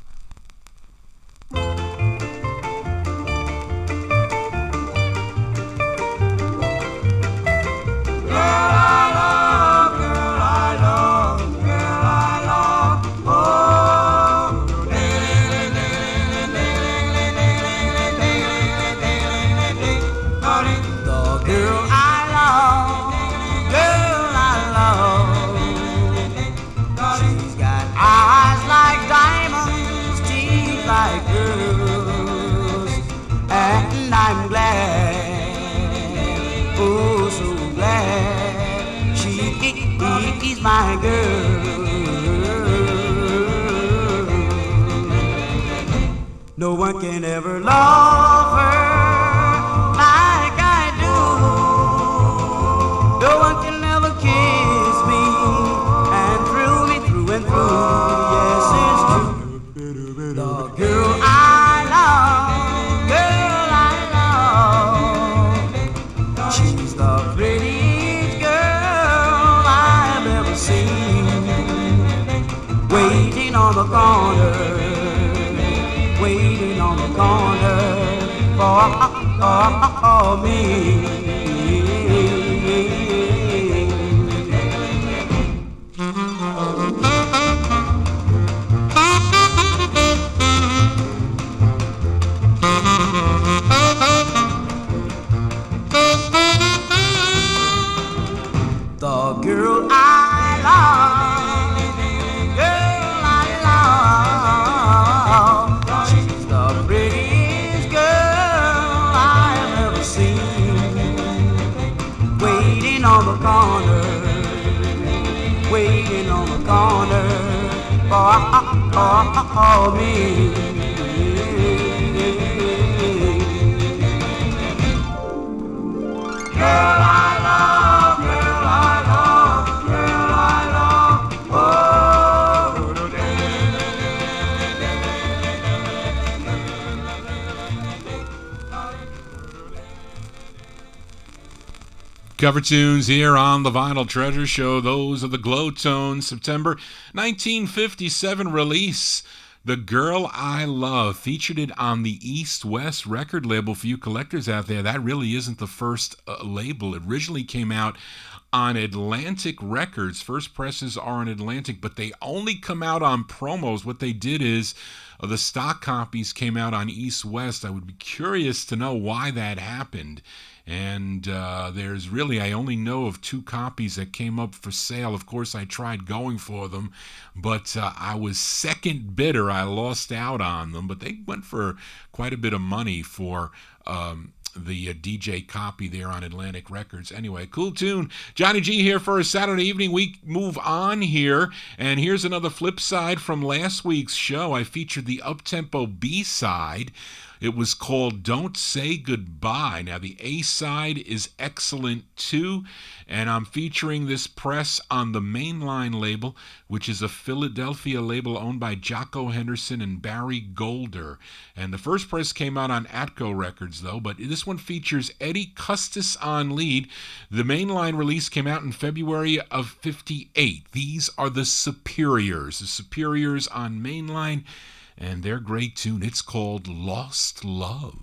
I'm glad, oh so glad, she is my girl. No one can ever love her like I do. No one can ever kiss me and thrill me through and through. Yes, it's true. The girl I love, she's the prettiest girl I've ever seen. Waiting on the corner, waiting on the corner for me. The girl I love, girl I love, she's the prettiest girl I've ever seen. Waiting on the corner, waiting on the corner for me. Girl I love, girl I love, girl I love, oh. Cover tunes here on the Vinyltreasure Show. Those are the Glow Tones, September 1957 release. The Girl I Love, featured it on the East West record label. For you collectors out there, that really isn't the first label. It originally came out on Atlantic Records. First presses are on Atlantic, but they only come out on promos. What they did is the stock copies came out on East West. I would be curious to know why that happened. And there's really, I only know of 2 copies that came up for sale. Of course, I tried going for them, but I was second bidder. I lost out on them, but they went for quite a bit of money for the DJ copy there on Atlantic Records. Anyway, cool tune. Johnny G here for a Saturday evening. We move on here, and here's another flip side from last week's show. I featured the up-tempo B-side. It was called Don't Say Goodbye. Now, the A-side is excellent too, and I'm featuring this press on the Mainline label, which is a Philadelphia label owned by Jocko Henderson and Barry Golder. And the first press came out on Atco Records, though, but this one features Eddie Custis on lead. The Mainline release came out in February of '58. These are the Superiors on Mainline, and their great tune. It's called Lost Love.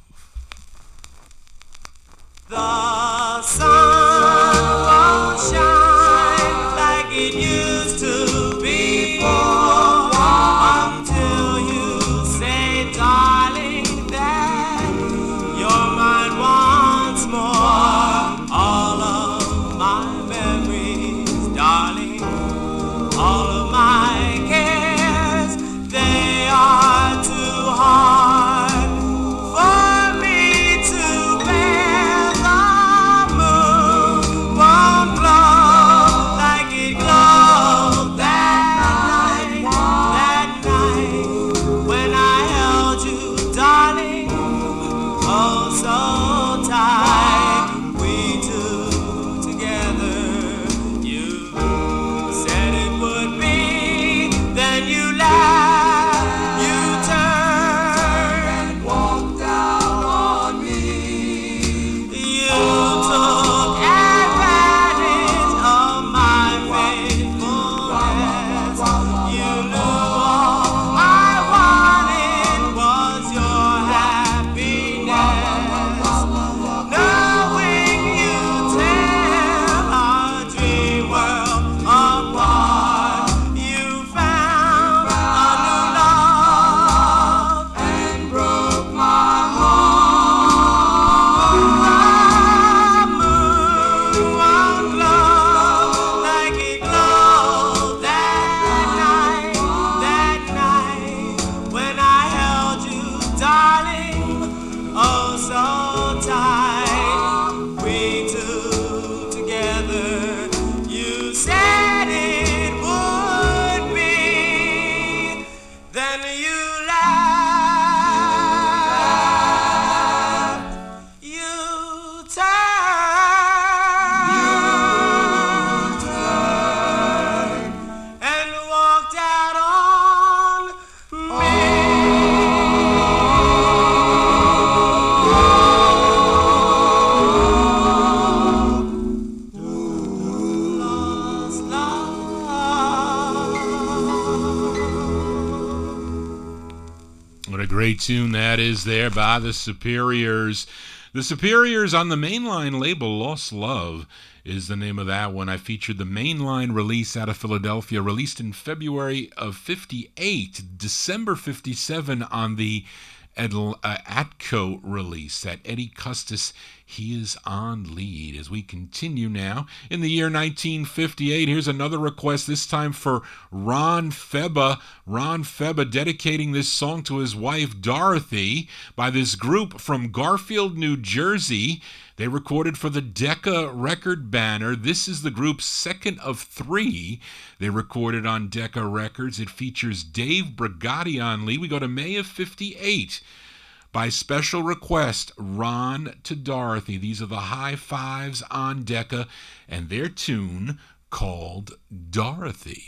The sun won't shine like it used to before until you say, darling, that you're mine once more. All of my memories, darling, all of my cares, they are too hard for me to bear. The moon won't glow like it glowed that night when I held you, darling, oh so tight. We two together, you said it would be, then you laughed, you turned and walked out on me. You took advantage of my faithfulness. You knew all I wanted was your happiness. Knowing you tear our dream world apart, you found a new love and broke my heart. The moon won't glow like it glowed that night when I held you, darling, oh so tight. We two together, you said it would be, then you laughed, you turned and walked out on me. Lost love. What a great tune that is there by the Superiors. The Superiors on the Mainline label, Lost Love is the name of that one. I featured the Mainline release out of Philadelphia, released in February of '58, December '57 on the Atco release. That Eddie Custis, he is on lead. As we continue now in the year 1958, here's another request, this time for Ron Feba. Ron Feba dedicating this song to his wife Dorothy by this group from Garfield, New Jersey. They recorded for the Decca record banner. This is the group's second of 3 they recorded on Decca Records. It features Dave Brigatti on lead. We go to May of '58. By special request, Ron to Dorothy. These are the High Fives on Decca and their tune called Dorothy.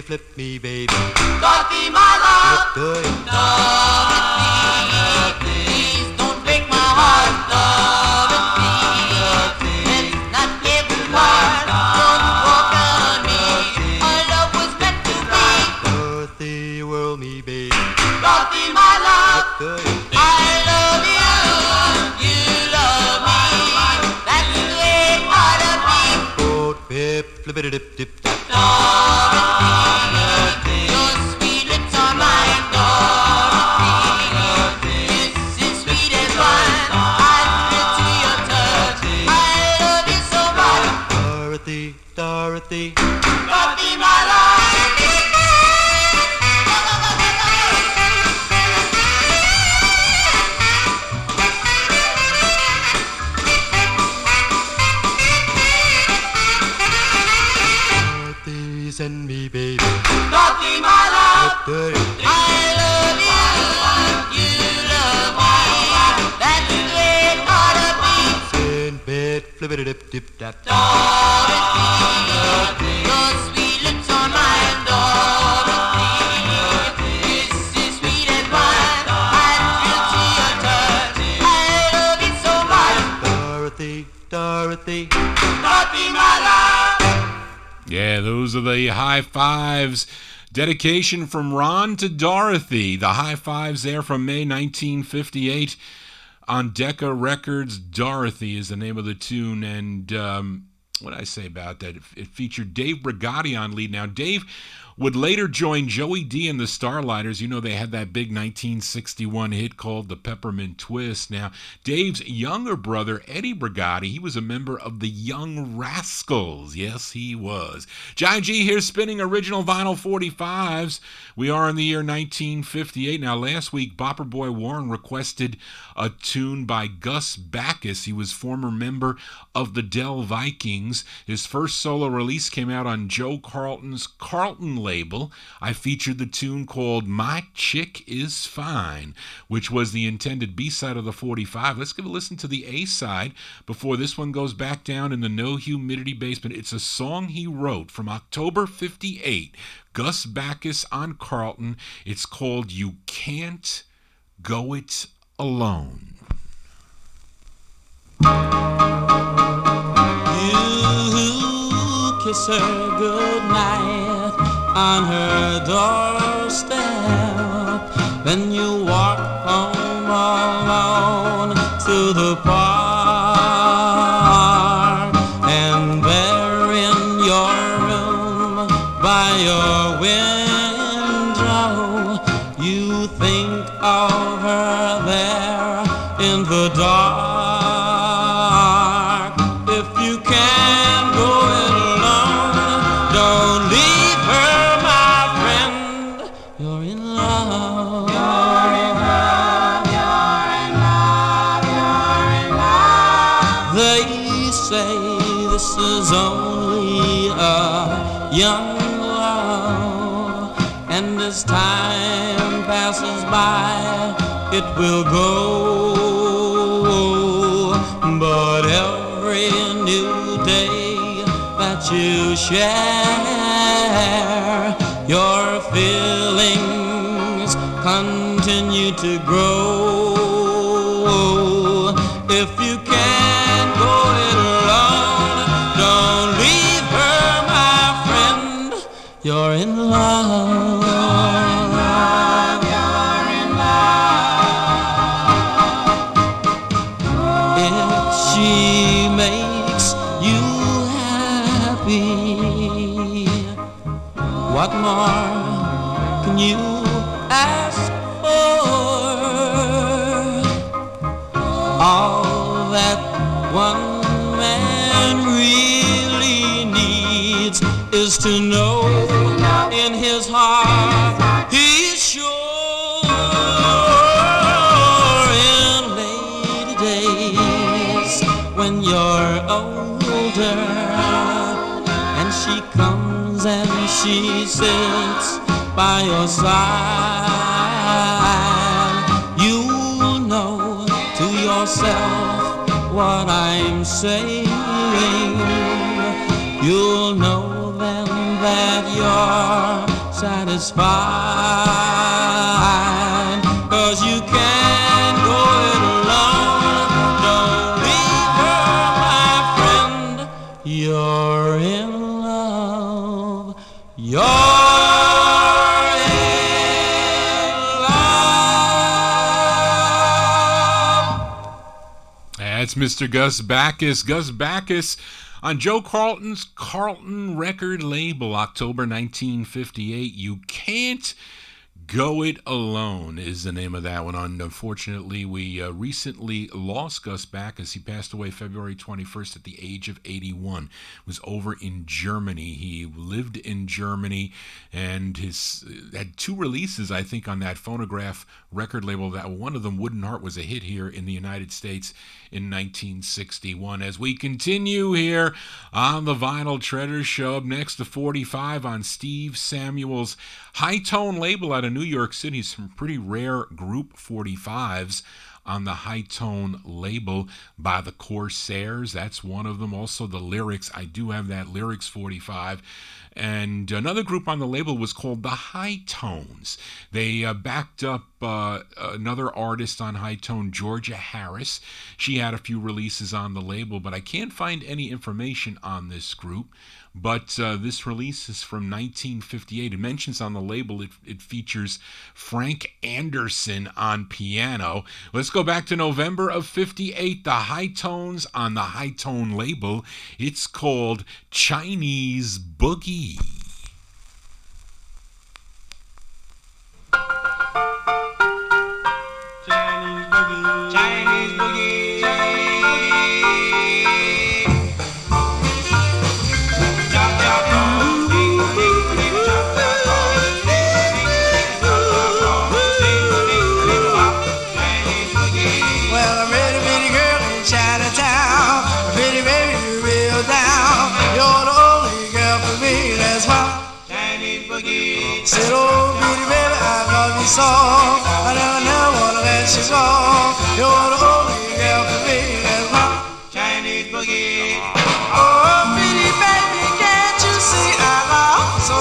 Flip me, baby. Dorothy, my love. Dorothy, please don't break my heart. Dorothy, let's not get apart. Don't walk out on me. Our love was meant to be. Dorothy, whirl me, baby. Dorothy, my love. I love you. You love me. That's the way part of flippity-dip-dip-dip. Dorothy, your sweet lips are mine, Dorothy. Kisses sweet as wine, I thrill to your touch. I love you so much, Dorothy, Dorothy. Dorothy, my love. Dorothy, send me, baby. Dorothy, my love. Dirty. I love you, you love me. That's the way it ought to be. In bed, flippity-dip-dip-dap. Dorothy, your sweet lips are mine, Dorothy. Kisses sweet as wine, I thrill to your touch. I love you so much, Dorothy, Dorothy. Dorothy, my love. Yeah, those are the high fives. Dedication from Ron to Dorothy. The high fives there from May 1958 on Decca Records. Dorothy is the name of the tune. And what did I say about that? It featured Dave Brigatti on lead. Now, Dave would later join Joey D and the Starlighters. You know, they had that big 1961 hit called The Peppermint Twist. Now, Dave's younger brother, Eddie Brigatti, he was a member of the Young Rascals. Yes, he was. Johnny G here spinning original vinyl 45s. We are in the year 1958. Now, last week, Bopper Boy Warren requested a tune by Gus Backus. He was former member of the Dell Vikings. His first solo release came out on Joe Carlton's Carlton label. I featured the tune called My Chick Is Fine, which was the intended B-side of the 45. Let's give a listen to the A-side before this one goes back down in the No Humidity basement. It's a song he wrote from October 58. Gus Backus on Carlton. It's called You Can't Go It Alone. You kiss her goodnight on her doorstep, then you walk home alone to the park, and there in your room by your window you think of her there in the dark. If you can't go it alone, don't leave her, my friend. You're in love. You're in love. You're in love. You're in love. They say this is only a young love, and as time passes by, it will go. But every new day that you share, your feelings continue to grow. If you can't go it alone, don't leave her, my friend. You're in love. You're in love. If she makes you happy, what more can you ask for? All that one man really needs is to know in his heart he's sure. In later days when you're older and she comes and she sits by your side, you'll know to yourself what I'm saying. You'll know then that you're satisfied, 'cause you can't go it alone. Don't leave her, my friend. You're in love. You're That's Mr. Gus Backus. Gus Backus on Joe Carlton's Carlton record label, October 1958. You Can't Go It Alone is the name of that one. Unfortunately, we recently lost Gus Backus. He passed away February 21st at the age of 81. Was over in Germany. He lived in Germany and had two releases, I think, on that phonograph record label. That one of them, Wooden Heart, was a hit here in the United States in 1961. As we continue here on the Vinyltreasure Show, up next to 45 on Steve Samuel's High Tone label out of New York City. Some pretty rare group 45s on the High Tone label by the Corsairs. That's one of them. Also the Lyrics. I do have that Lyrics 45. And another group on the label was called the High Tones. They backed up another artist on High Tone, Georgia Harris. She had a few releases on the label, but I can't find any information on this group. But this release is from 1958. It mentions on the label it features Frank Anderson on piano. Let's go back to November of 58. The High Tones on the High Tone label. It's called Chinese Boogie. Chinese boogie. Well, a pretty, pretty girl in Chinatown, a pretty baby real down. You're the only girl for me, that's why. Chinese boogie. Said, oh, pretty baby, I love you so. I never wanna let you go. You're the only girl for me, that's why. Chinese boogie. Oh, pretty baby, can't you see I love so?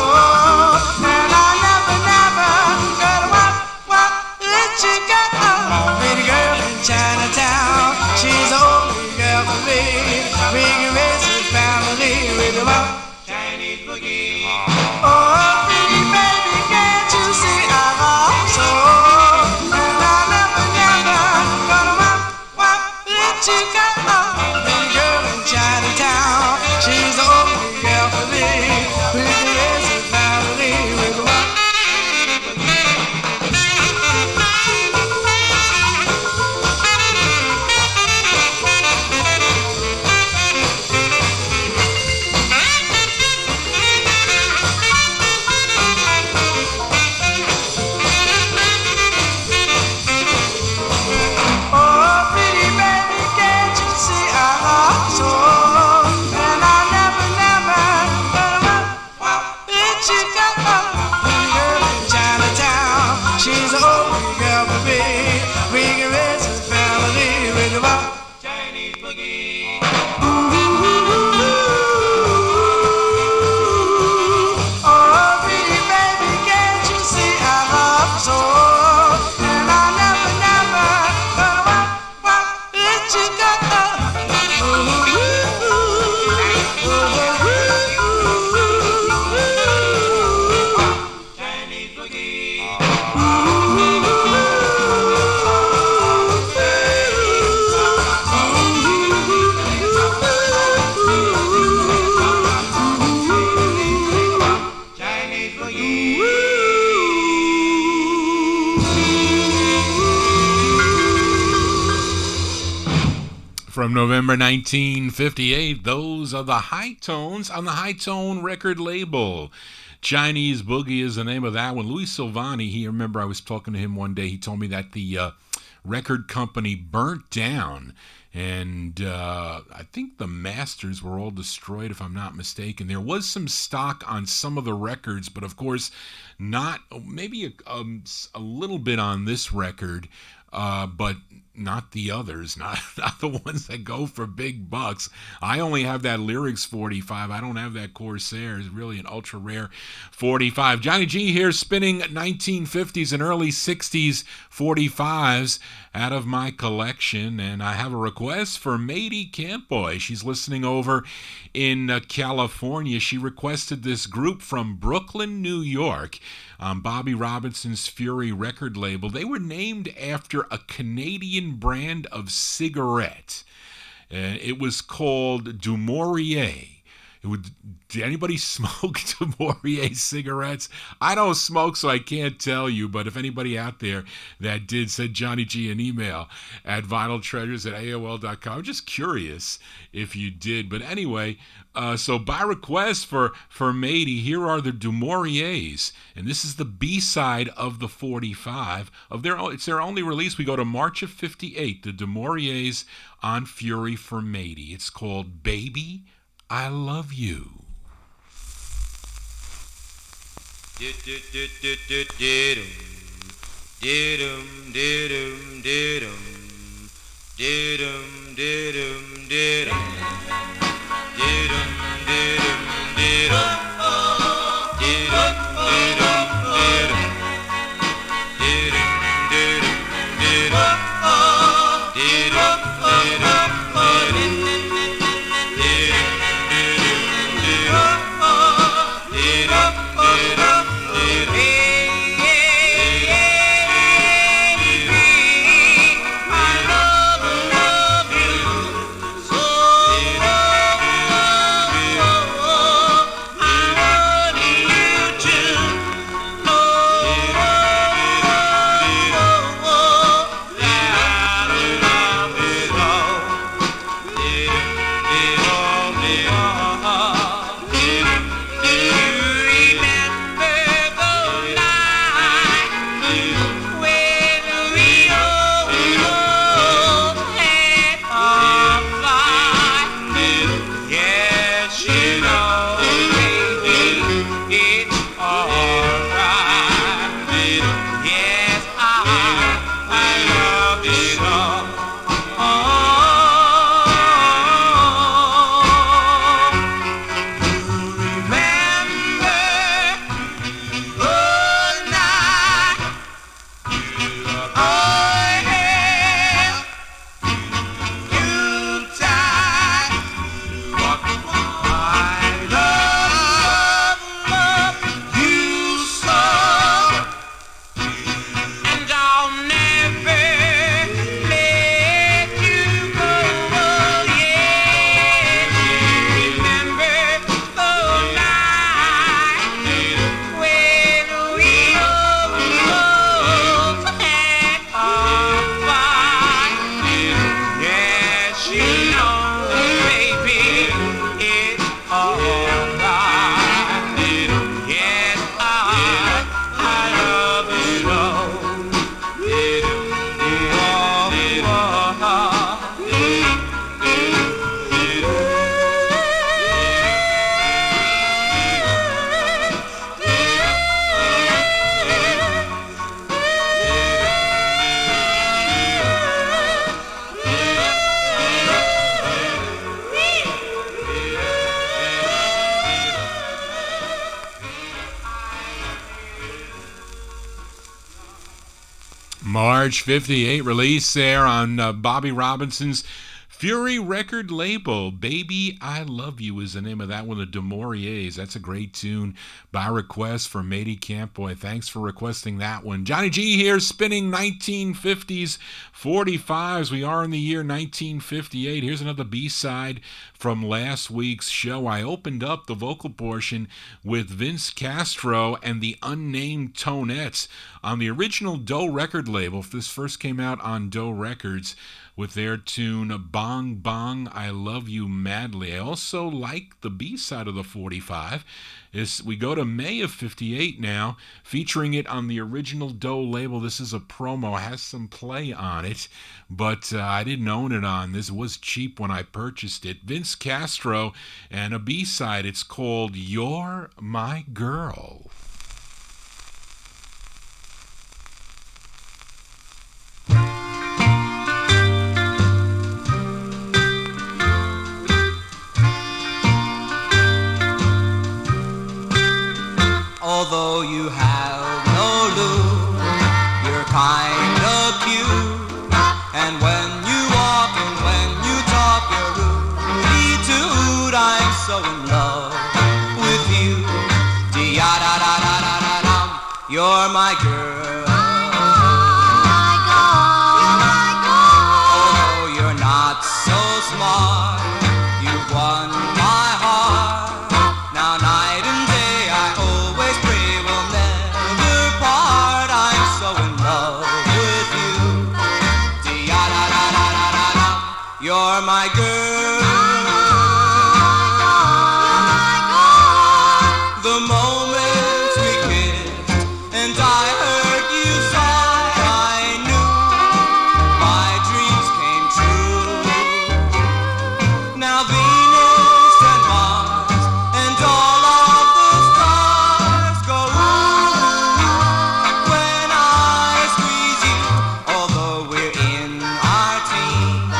And I never gonna what let you go. Pretty girl in Chinatown, she's the only girl for me. We can raise a family with a Chinese boogie. Oh, pretty baby, can't you see I love so? And I never gonna what let you go. Pretty girl in Chinatown, she's the only girl for me. We can raise a family with a she's the only girl for me. We can raise this family with a Chinese boogie. Oh, pretty baby, can't you see I love you so? And I never gonna let you go. Chinese boogie. Chinese boogie. From November 1958, those are the High Tones on the High Tone record label. Chinese Boogie is the name of that one. Louis Silvani, I remember I was talking to him one day. He told me that the record company burnt down, and I think the masters were all destroyed, if I'm not mistaken. There was some stock on some of the records, but of course not, maybe a little bit on this record, but not the others, not the ones that go for big bucks. I only have that Lyrics 45. I don't have that Corsair. It's really an ultra rare 45. Johnny G here spinning 1950s and early 60s 45s out of my collection, and I have a request for Mady Campoy. She's listening over in California. She requested this group from Brooklyn, New York, Bobby Robinson's Fury record label. They were named after a Canadian brand of cigarette. and it was called Du Maurier. Did anybody smoke Du Maurier cigarettes? I don't smoke, so I can't tell you, but if anybody out there that did, send Johnny G an email at vinyltreasures@aol.com. I'm just curious if you did. But anyway, so by request for Matey, here are the Du Mauriers, and this is the B-side of the 45. It's their only release. We go to March of 58, the Du Mauriers on Fury for Matey. It's called Baby, I Love You. March 58 release there on Bobby Robinson's Fury record label. Baby, I Love You is the name of that one, the Du Mauriers. That's a great tune by request for Matey Campboy. Thanks for requesting that one. Johnny G here, spinning 1950s 45s. We are in the year 1958. Here's another B-side from last week's show. I opened up the vocal portion with Vince Castro and the Unnamed Tonettes on the original Doe record label. This first came out on Doe Records with their tune Bong Bong, I Love You Madly. I also like the B-side of the 45. We go to May of 58 now, featuring it on the original Doe label. This is a promo, it has some play on it, but I didn't own it on this. It was cheap when I purchased it. Vince Castro and a B-side. It's called You're My Girl. Although you have no look, you're kind of cute. And when you walk and when you talk, you're Rudy Toot. I'm so in love with you. Dee-ya-da-da-da-da-da-dum. You're my girl. Although you're not so smart, heart. You've won my heart. Now night and day I always pray we'll never part. I'm so in love with you. Dee-ya-da-da-da-da-da-da. You're my girl. The moment we kissed and I heard you sigh, I knew my dreams came true. Now Venus and Mars and all of the stars go ooh when I squeeze you. Although we're in our teens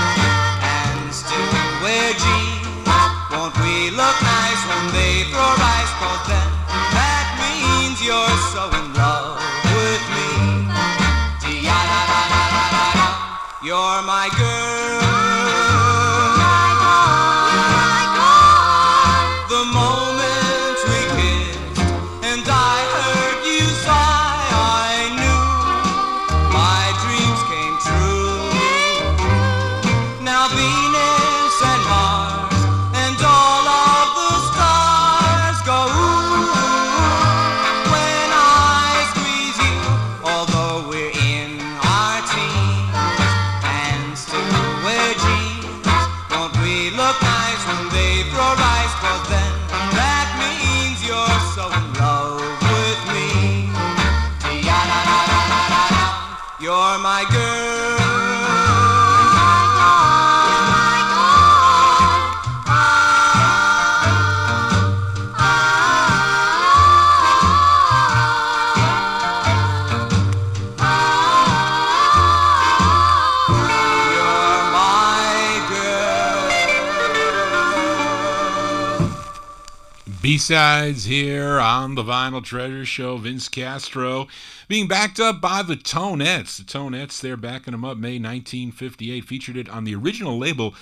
and still wear jeans, won't we look nice when they throw rice? 'Cause then that means you're so in love with me. Dee-ya-da-da-da-da-da. You're my girl. The moment we kissed and I heard you sigh, I knew my dreams came true. Now Venus and Mars and all of the stars go ooh when I squeeze you. Although we're in our teens and still wear jeans, won't we look nice when they throw rice? 'Cause then that means you're so in love with me. Dee-ya-da-da-da-da-da. You're my girl. B-sides here on the Vinyl Treasure Show. Vince Castro being backed up by the Tonettes. The Tonettes, they're backing them up. May 1958, featured it on the original label,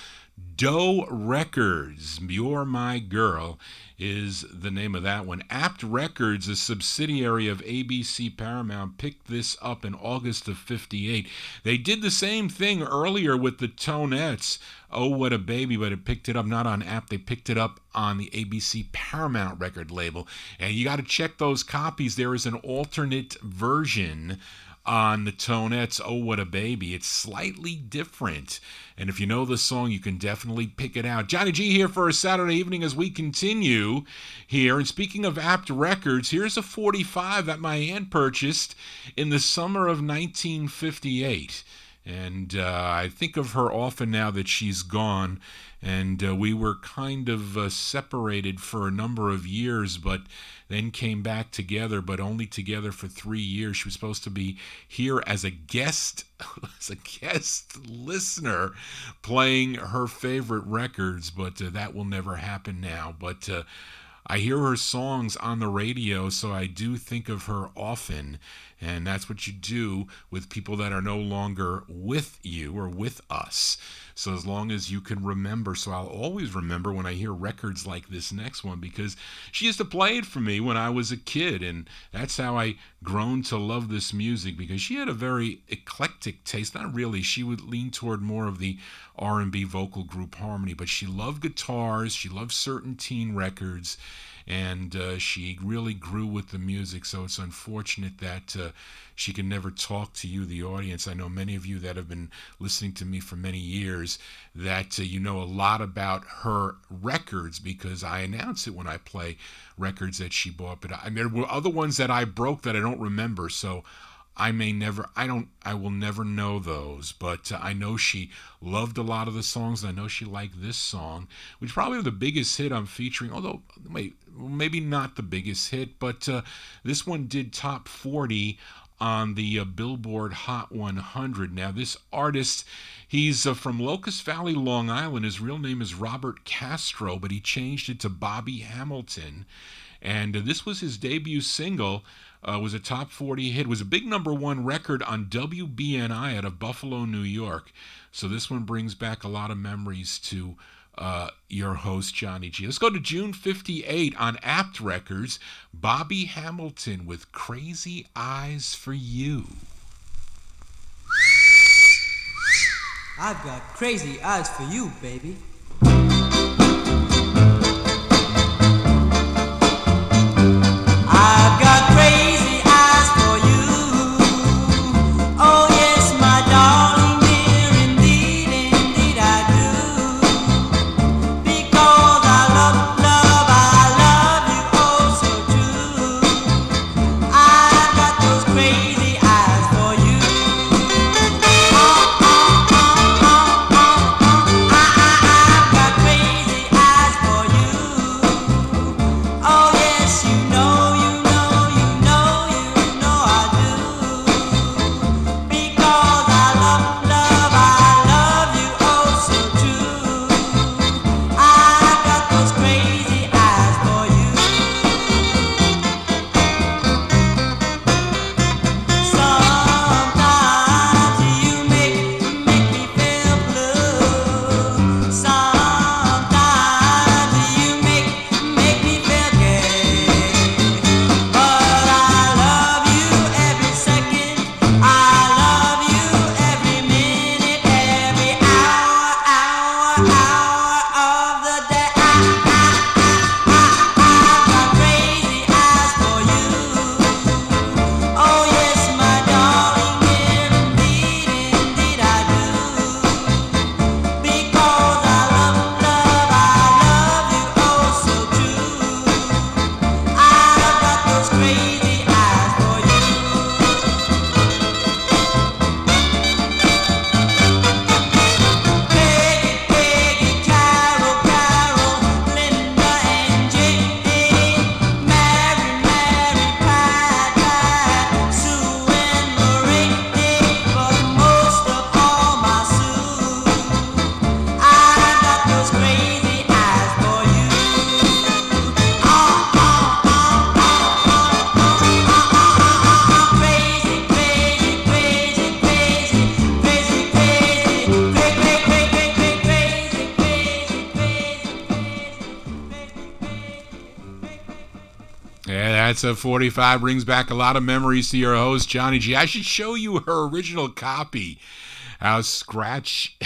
Doe Records. You're My Girl is the name of that one. Apt Records, a subsidiary of ABC Paramount, picked this up in August of 58. They did the same thing earlier with the Tonettes, Oh What a Baby, but it picked it up not on Apt, they picked it up on the ABC Paramount record label. And you got to check those copies. There is an alternate version on the Tonettes, Oh What a Baby. It's slightly different. And if you know the song, you can definitely pick it out. Johnny G here for a Saturday evening as we continue here. And speaking of Apt Records, here's a 45 that my aunt purchased in the summer of 1958. And I think of her often now that she's gone. And we were kind of separated for a number of years, but then came back together, but only together for 3 years. She was supposed to be here as a guest listener playing her favorite records, but that will never happen now. But I hear her songs on the radio, so I do think of her often. And that's what you do with people that are no longer with you or with us. So as long as you can remember. So I'll always remember when I hear records like this next one, because she used to play it for me when I was a kid. And that's how I grown to love this music, because she had a very eclectic taste. Not really. She would lean toward more of the R&B vocal group harmony. But she loved guitars. She loved certain teen records. And she really grew with the music, so it's unfortunate that she can never talk to you, the audience. I know many of you that have been listening to me for many years that you know a lot about her records, because I announce it when I play records that she bought. But there were other ones that I broke that I don't remember, so I will never know those, but I know she loved a lot of the songs. I know she liked this song, which is probably the biggest hit I'm featuring, although maybe not the biggest hit, but this one did top 40 on the Billboard Hot 100. Now, this artist, he's from Locust Valley, Long Island. His real name is Robert Castro, but he changed it to Bobby Hamilton. And this was his debut single. Was a top 40 hit. Was a big #1 record on WBNI out of Buffalo, New York. So this one brings back a lot of memories to your host, Johnny G. Let's go to June 58 on Apt Records. Bobby Hamilton with Crazy Eyes for You. I've got crazy eyes for you, baby. Yeah, that's a 45. Brings back a lot of memories to your host, Johnny G. I should show you her original copy. How scratched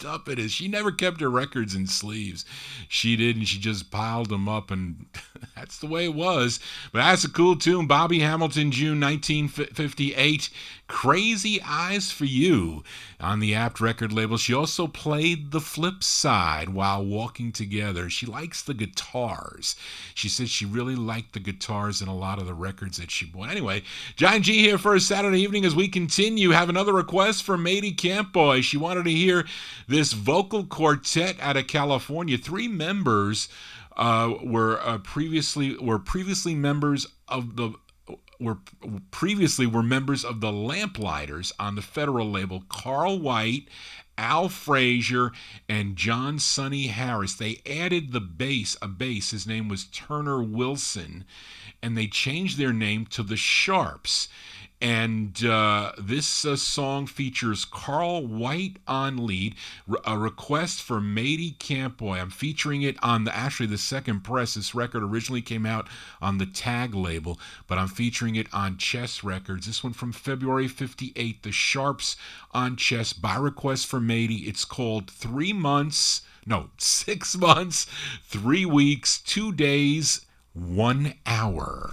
up it is. She never kept her records in sleeves. She did, and she just piled them up, and that's the way it was. But that's a cool tune. Bobby Hamilton, June 1958. Crazy Eyes for You on the Apt record label. She also played the flip side while walking together. She likes the guitars. She says she really liked the guitars in a lot of the records that she bought. Anyway, John G here for a Saturday evening as we continue. Have another request from Mady Campboy. She wanted to hear this vocal quartet out of California. Three members were previously members of the Lamplighters on the Federal label. Carl White, Al Frazier, and John Sonny Harris. They added a bass. His name was Turner Wilson, and they changed their name to the Sharps. And this song features Carl White on lead, a request for Mady Campboy. I'm featuring it on the second press. This record originally came out on the Tag label, but I'm featuring it on Chess Records. This one from February 58, the Sharps on Chess, by request for Mady. It's called 6 months, 3 weeks, 2 days, 1 hour.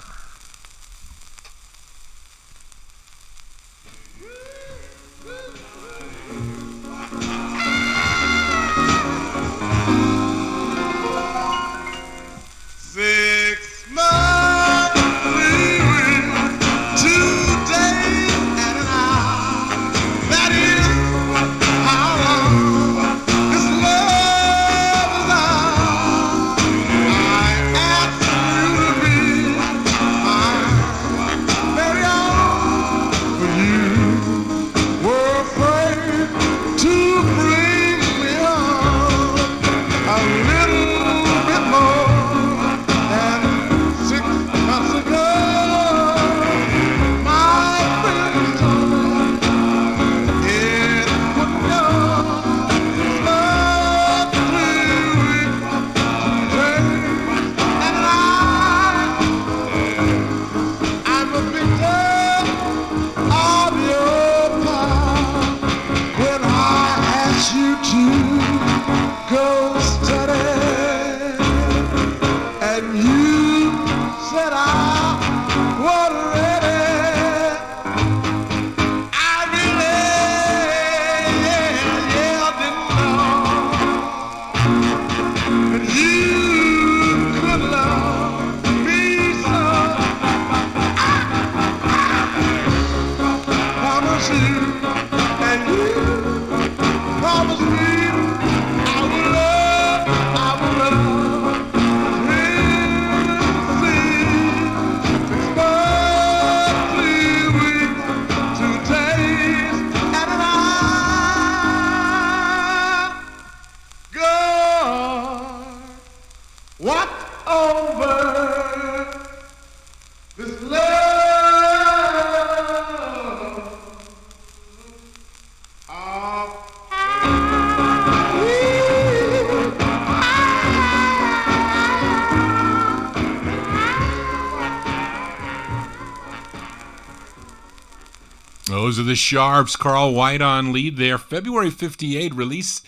Those are the Sharps. Carl White on lead there. February 58, released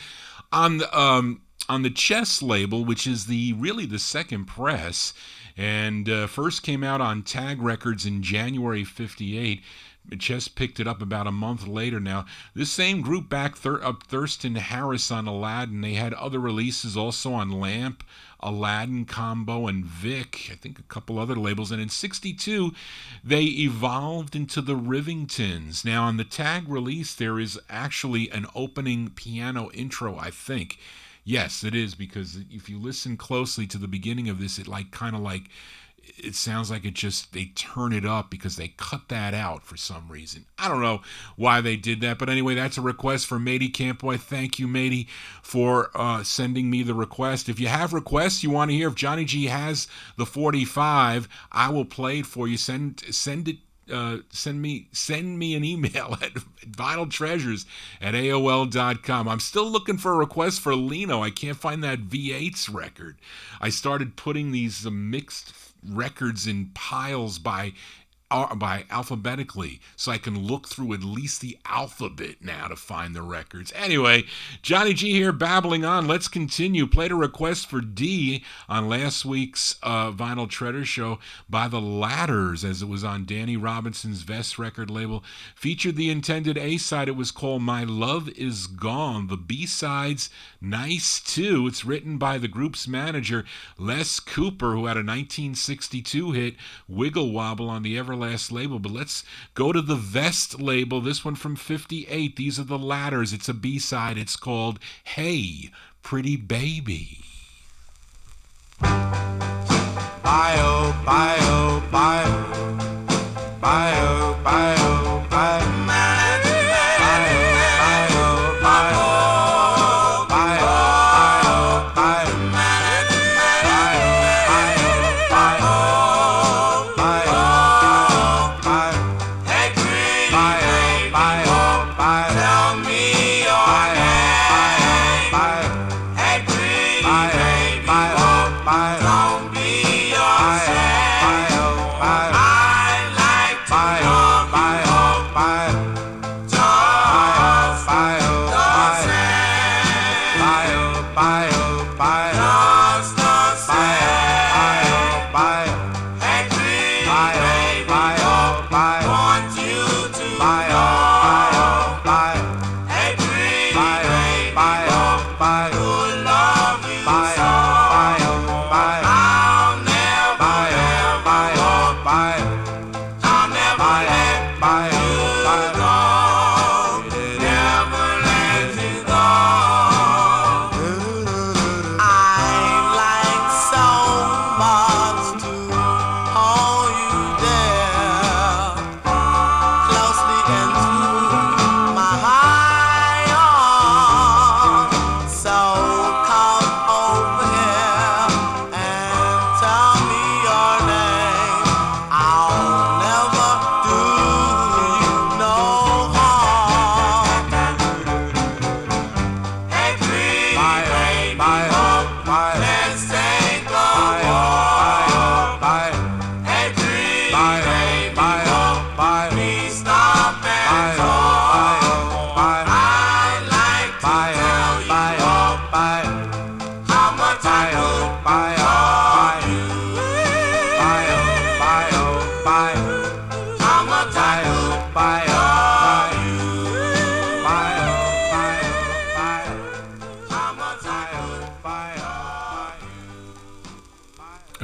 on the Chess label, which is really the second press, and first came out on Tag Records in January 58. Chess picked it up about a month later. Now, this same group backed up Thurston Harris on Aladdin. They had other releases also on Lamp, Aladdin Combo, and Vic, I think a couple other labels. And in 62, they evolved into the Rivingtons. Now, on the Tag release, there is actually an opening piano intro, I think. Yes, it is, because if you listen closely to the beginning of this, it it sounds like they turn it up because they cut that out for some reason. I don't know why they did that, but anyway, that's a request for Mady Campboy. Thank you, Mady, for sending me the request. If you have requests you want to hear, if Johnny G has the 45, I will play it for you. Send me an email at vinyltreasures@aol.com. I'm still looking for a request for Lino. I can't find that V8's record. I started putting these mixed records in piles by alphabetically, so I can look through at least the alphabet now to find the records. Anyway, Johnny G here babbling on. Let's continue. Played a request for D on last week's Vinyl Treasure Show by the Ladders, as it was on Danny Robinson's Vest record label. Featured the intended A-side. It was called My Love Is Gone. The B-side's nice too. It's written by the group's manager, Les Cooper, who had a 1962 hit, Wiggle Wobble, on the Everlast label. But let's go to the Vest label. This one from 58. These are the Ladders. It's a B-side. It's called Hey, Pretty Baby. Bio, bio, bio, bio, bio, bio.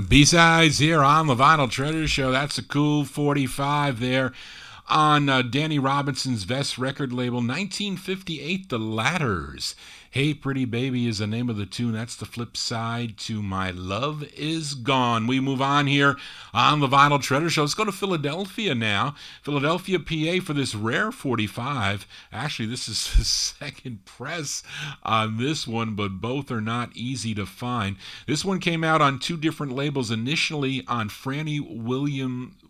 B-sides here on the Vinyl Treasure Show. That's a cool 45 there on Danny Robinson's Vest record label. 1958, The Ladders. Hey Pretty Baby is the name of the tune. That's the flip side to My Love Is Gone. We move on here on the Vinyl Treasure Show. Let's go to Philadelphia now. Philadelphia, PA, for this rare 45. Actually, this is the second press on this one, but both are not easy to find. This one came out on two different labels. Initially on Franny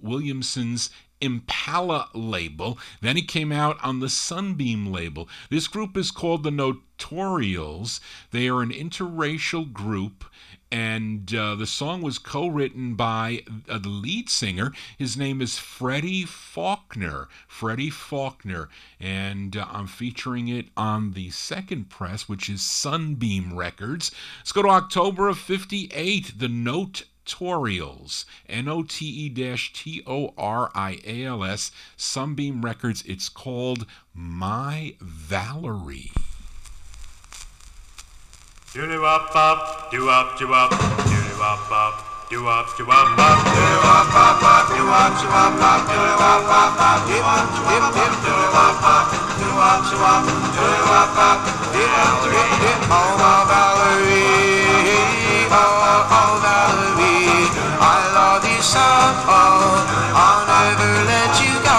Williamson's Impala label. Then it came out on the Sunbeam label. This group is called the Notorials. They are an interracial group, and the song was co-written by the lead singer. His name is Freddie Faulkner. And I'm featuring it on the second press, which is Sunbeam Records. Let's go to October of 58, the Notorials, Note-Torials, Sunbeam Records. It's called My Valerie. Do-wop-bop, do-wop, do-wop, do-wop-bop, do-wop, do-wop, bop, do-wop-bop, bop, do-wop, do-wop, bop, do-wop-bop, bop, do-wop, do-wop, bop, do-wop, bop, do-wop, do-wop, do-wop, bop, do-wop, oh, my Valerie, oh, Valerie, I love you so, I'll never let you go,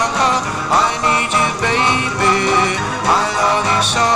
I need you, baby, I love you so,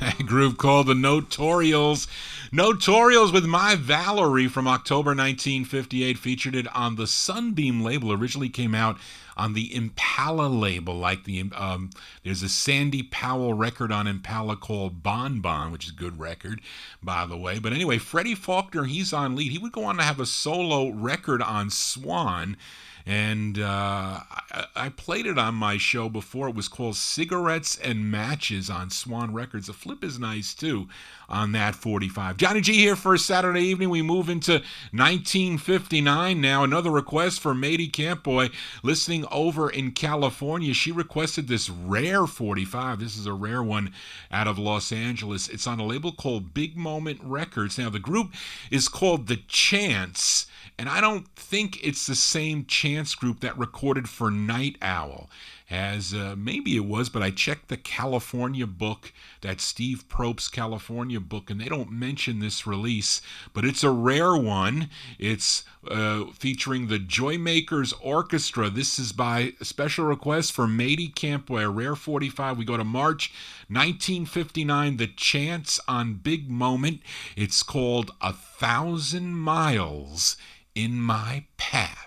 A group called the Notorials. Notorials with My Valerie from October 1958. Featured it on the Sunbeam label. Originally came out on the Impala label. Like the there's a Sandy Powell record on Impala called Bon Bon, which is a good record, by the way. But anyway, Freddie Faulkner, he's on lead. He would go on to have a solo record on Swan. And I played it on my show before. It was called Cigarettes and Matches on Swan Records. The flip is nice, too, on that 45. Johnny G here for a Saturday evening. We move into 1959 now. Another request for Mady Campboy, listening over in California. She requested this rare 45. This is a rare one out of Los Angeles. It's on a label called Big Moment Records. Now, the group is called The Chance. And I don't think it's the same Chance group that recorded for Night Owl. As maybe it was, but I checked the California book, that Steve Probst's California book, and they don't mention this release. But it's a rare one. It's featuring the Joymakers Orchestra. This is by special request for Mady Campboy, a rare 45. We go to March 1959, The Chance on Big Moment. It's called 1,000 Miles in My Path.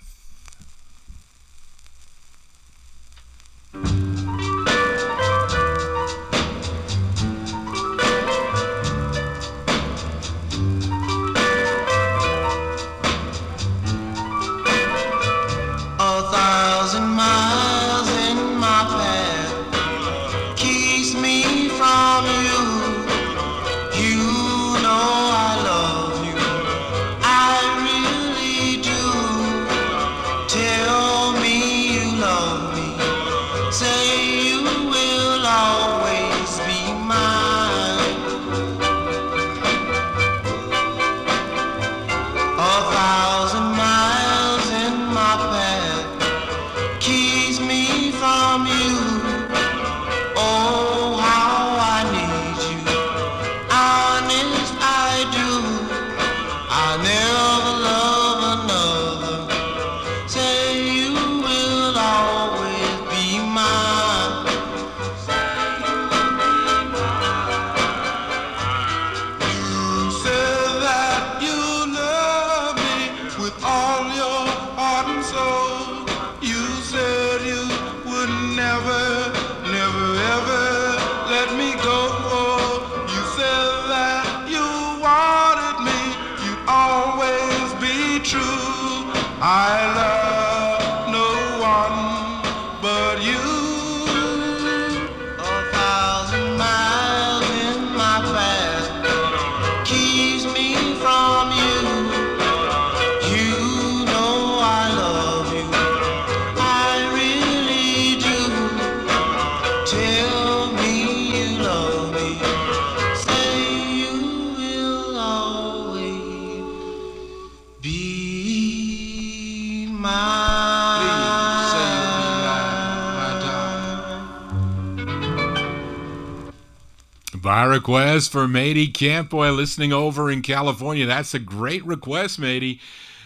By request for Mady Campboy, listening over in California. That's a great request, Mady.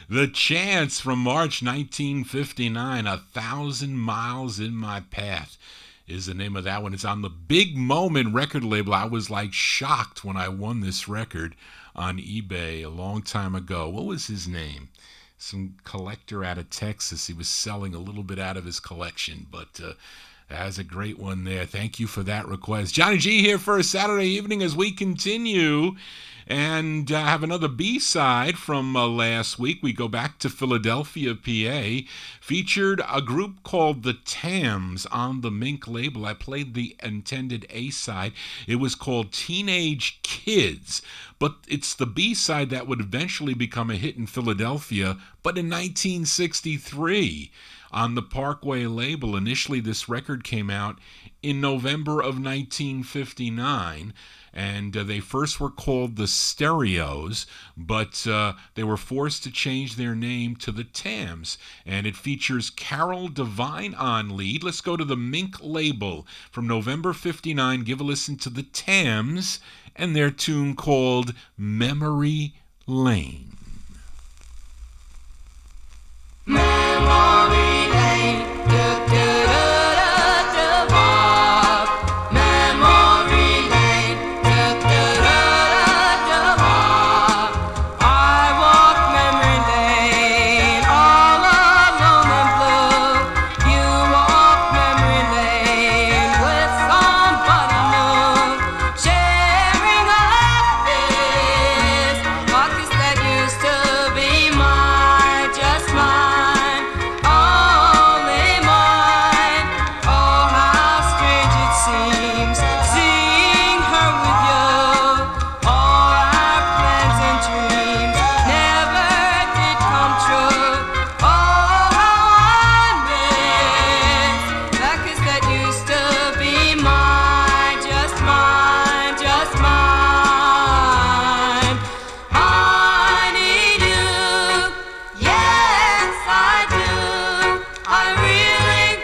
The Chance from March 1959, 1,000 Miles in My Path is the name of that one. It's on the Big Moment record label. I was like shocked when I won this record on eBay a long time ago. What was his name? Some collector out of Texas. He was selling a little bit out of his collection, but that's a great one there. Thank you for that request. Johnny G here for a Saturday evening as we continue and have another B-side from last week. We go back to Philadelphia, PA. Featured a group called the Tams on the Mink label. I played the intended A-side. It was called Teenage Kids. But it's the B-side that would eventually become a hit in Philadelphia, but in 1963. On the Parkway label. Initially, this record came out in November of 1959, And they first were called the Stereos, but they were forced to change their name to the Tams. And it features Carol Devine on lead. Let's go to the Mink label from November 59. Give a listen to the Tams and their tune called Memory Lane. Memory lane, walk. Memory lane, walk. I walk memory lane, all alone and blue. You walk memory lane with somebody new, sharing a this pockets that used to be mine, just mine, only mine. Oh, how strange it seems seeing her with you. All our plans and dreams never did come true. Oh, how I miss pockets that used to be mine, just mine, just mine. I need you, yes I do. I really,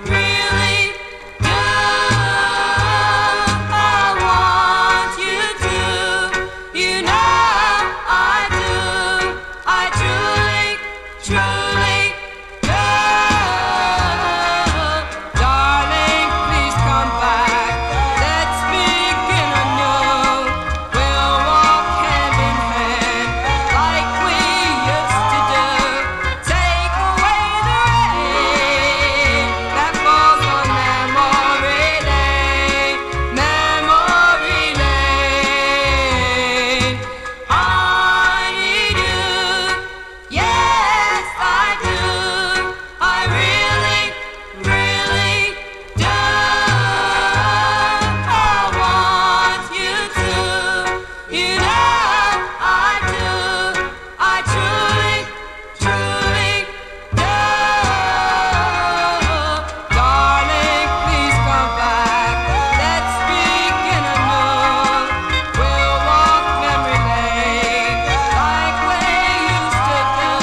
really do. I want you to, you know I do. I truly, truly do. Darling, please come back. Let's begin anew. We'll walk hand in hand like we used to do. Take away the rain that falls on memory lane, memory lane. I need you, yes I do. I really, really do. I want you to, you know I do. I truly, truly do. Darling, please come back. Let's begin anew. We'll walk memory lane like we used to do.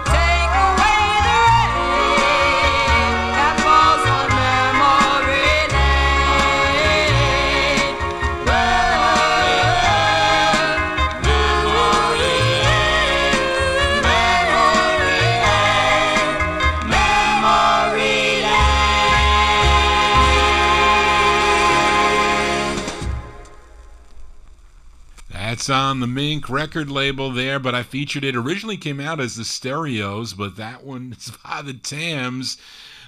Take away the rain that falls on memory lane. Memory lane, memory lane, memory lane. That's on the Mink record label there, but I featured it. Originally came out as the Stereos, but that one is by the Tams.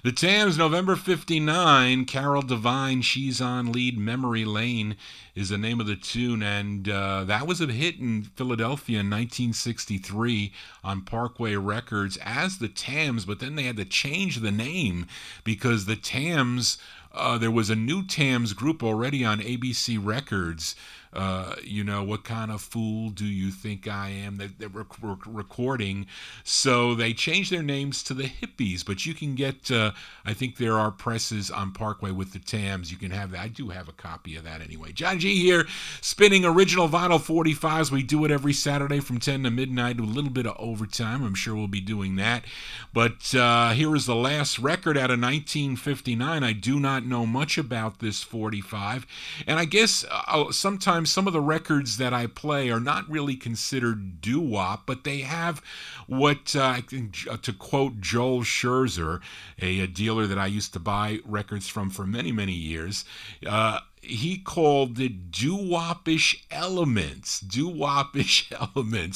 The Tams, November 59, Carol Devine, She's on lead, Memory Lane is the name of the tune, and that was a hit in Philadelphia in 1963 on Parkway Records as the Tams, but then they had to change the name because the Tams, there was a new Tams group already on ABC Records. What kind of fool do you think I am? That were recording. So they changed their names to the Hippies, but you can get, I think there are presses on Parkway with the Tams. You can have that. I do have a copy of that anyway. John G here, spinning original vinyl 45s. We do it every Saturday from 10 to midnight, a little bit of overtime. I'm sure we'll be doing that. But here is the last record out of 1959. I do not know much about this 45. And I guess sometimes some of the records that I play are not really considered doo-wop, but they have what, to quote Joel Scherzer, a dealer that I used to buy records from for many, many years, he called it doo-wop-ish elements,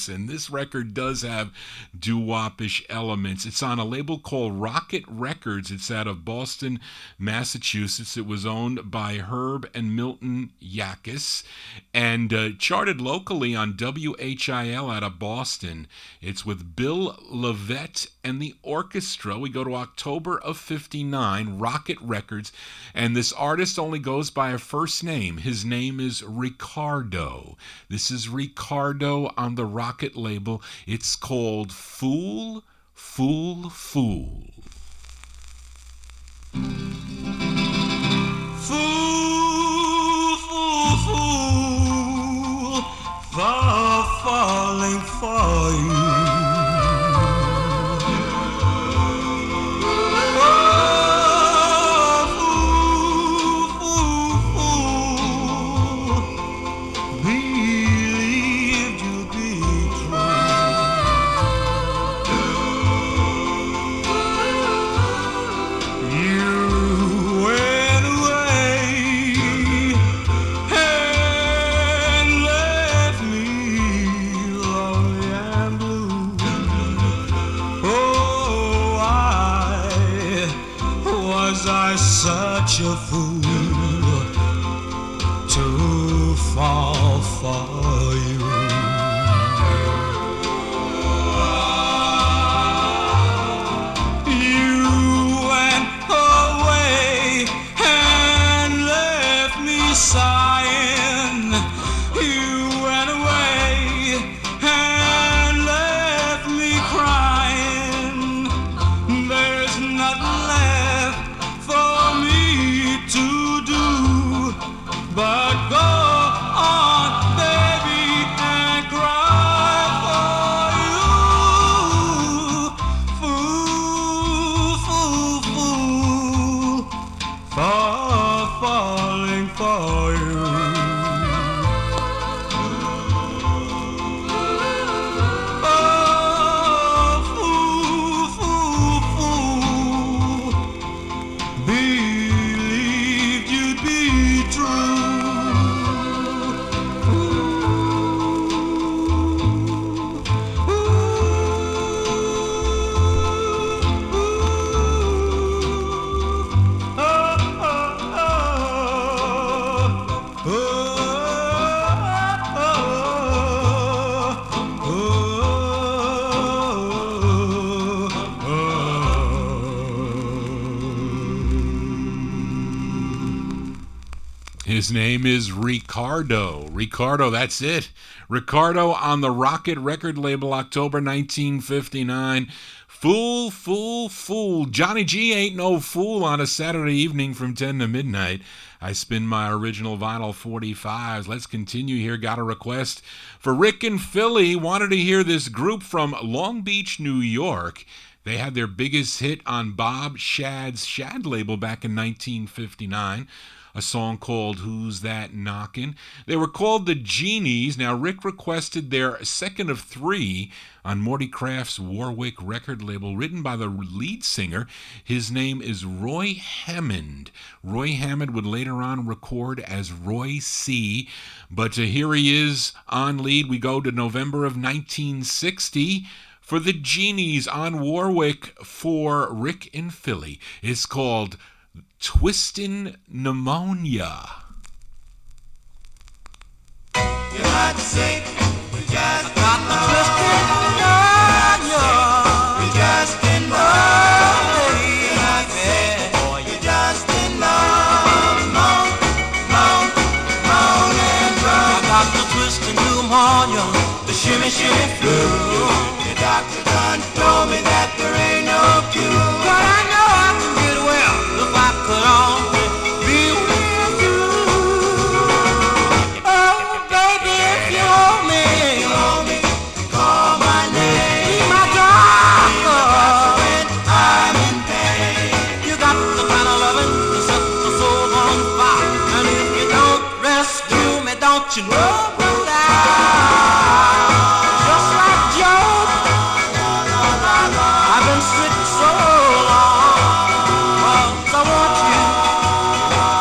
and this record does have doo-wop-ish elements. It's on a label called Rocket Records. It's out of Boston, Massachusetts. It was owned by Herb and Milton Yakis and charted locally on WHIL out of Boston. It's with Bill Levette and the orchestra. We go to October of 59, Rocket Records, and this artist only goes by a first name. His name is Ricardo. This is Ricardo on the Rocket label. It's called Fool, Fool, Fool. Fool, fool, fool. I such a fool to fall for you? You went away and left me sighing. You went away and left me crying. There's nothing left for me to do but go on, baby, and cry for you. Fool, fool, fool, for falling for you. Oh, fool, fool, fool, believed you'd be true. His name is Ricardo. Ricardo, that's it. Ricardo on the Rocket record label, October 1959. Fool, fool, fool. Johnny G ain't no fool on a Saturday evening from 10 to midnight. I spin my original vinyl 45s. Let's continue here. Got a request for Rick and Philly. Wanted to hear this group from Long Beach, New York. They had their biggest hit on Bob Shad's Shad label back in 1959. A song called Who's That Knockin'? They were called the Genies. Now, Rick requested their second of three on Morty Kraft's Warwick record label, written by the lead singer. His name is Roy Hammond. Roy Hammond would later on record as Roy C., but here he is on lead. We go to November of 1960 for the Genies on Warwick for Rick and Philly. It's called Twistin' Pneumonia. You like to say, we just got the twisted pneumonia. We just in love. You like to say, boy, you just in love. Moan, moan, moan and groan. I got the twisted pneumonia, the shimmy, shimmy flu. The doctor done told me that there ain't no cure. But I know I can get well if I could only be with you. Oh, baby, if you hold me, call my name. Be my doctor when I'm in pain. You got the kind of loving to set the soul on fire. And if you don't rescue me, don't you know we'll die? Just like Job, I've been sick so long. I want you,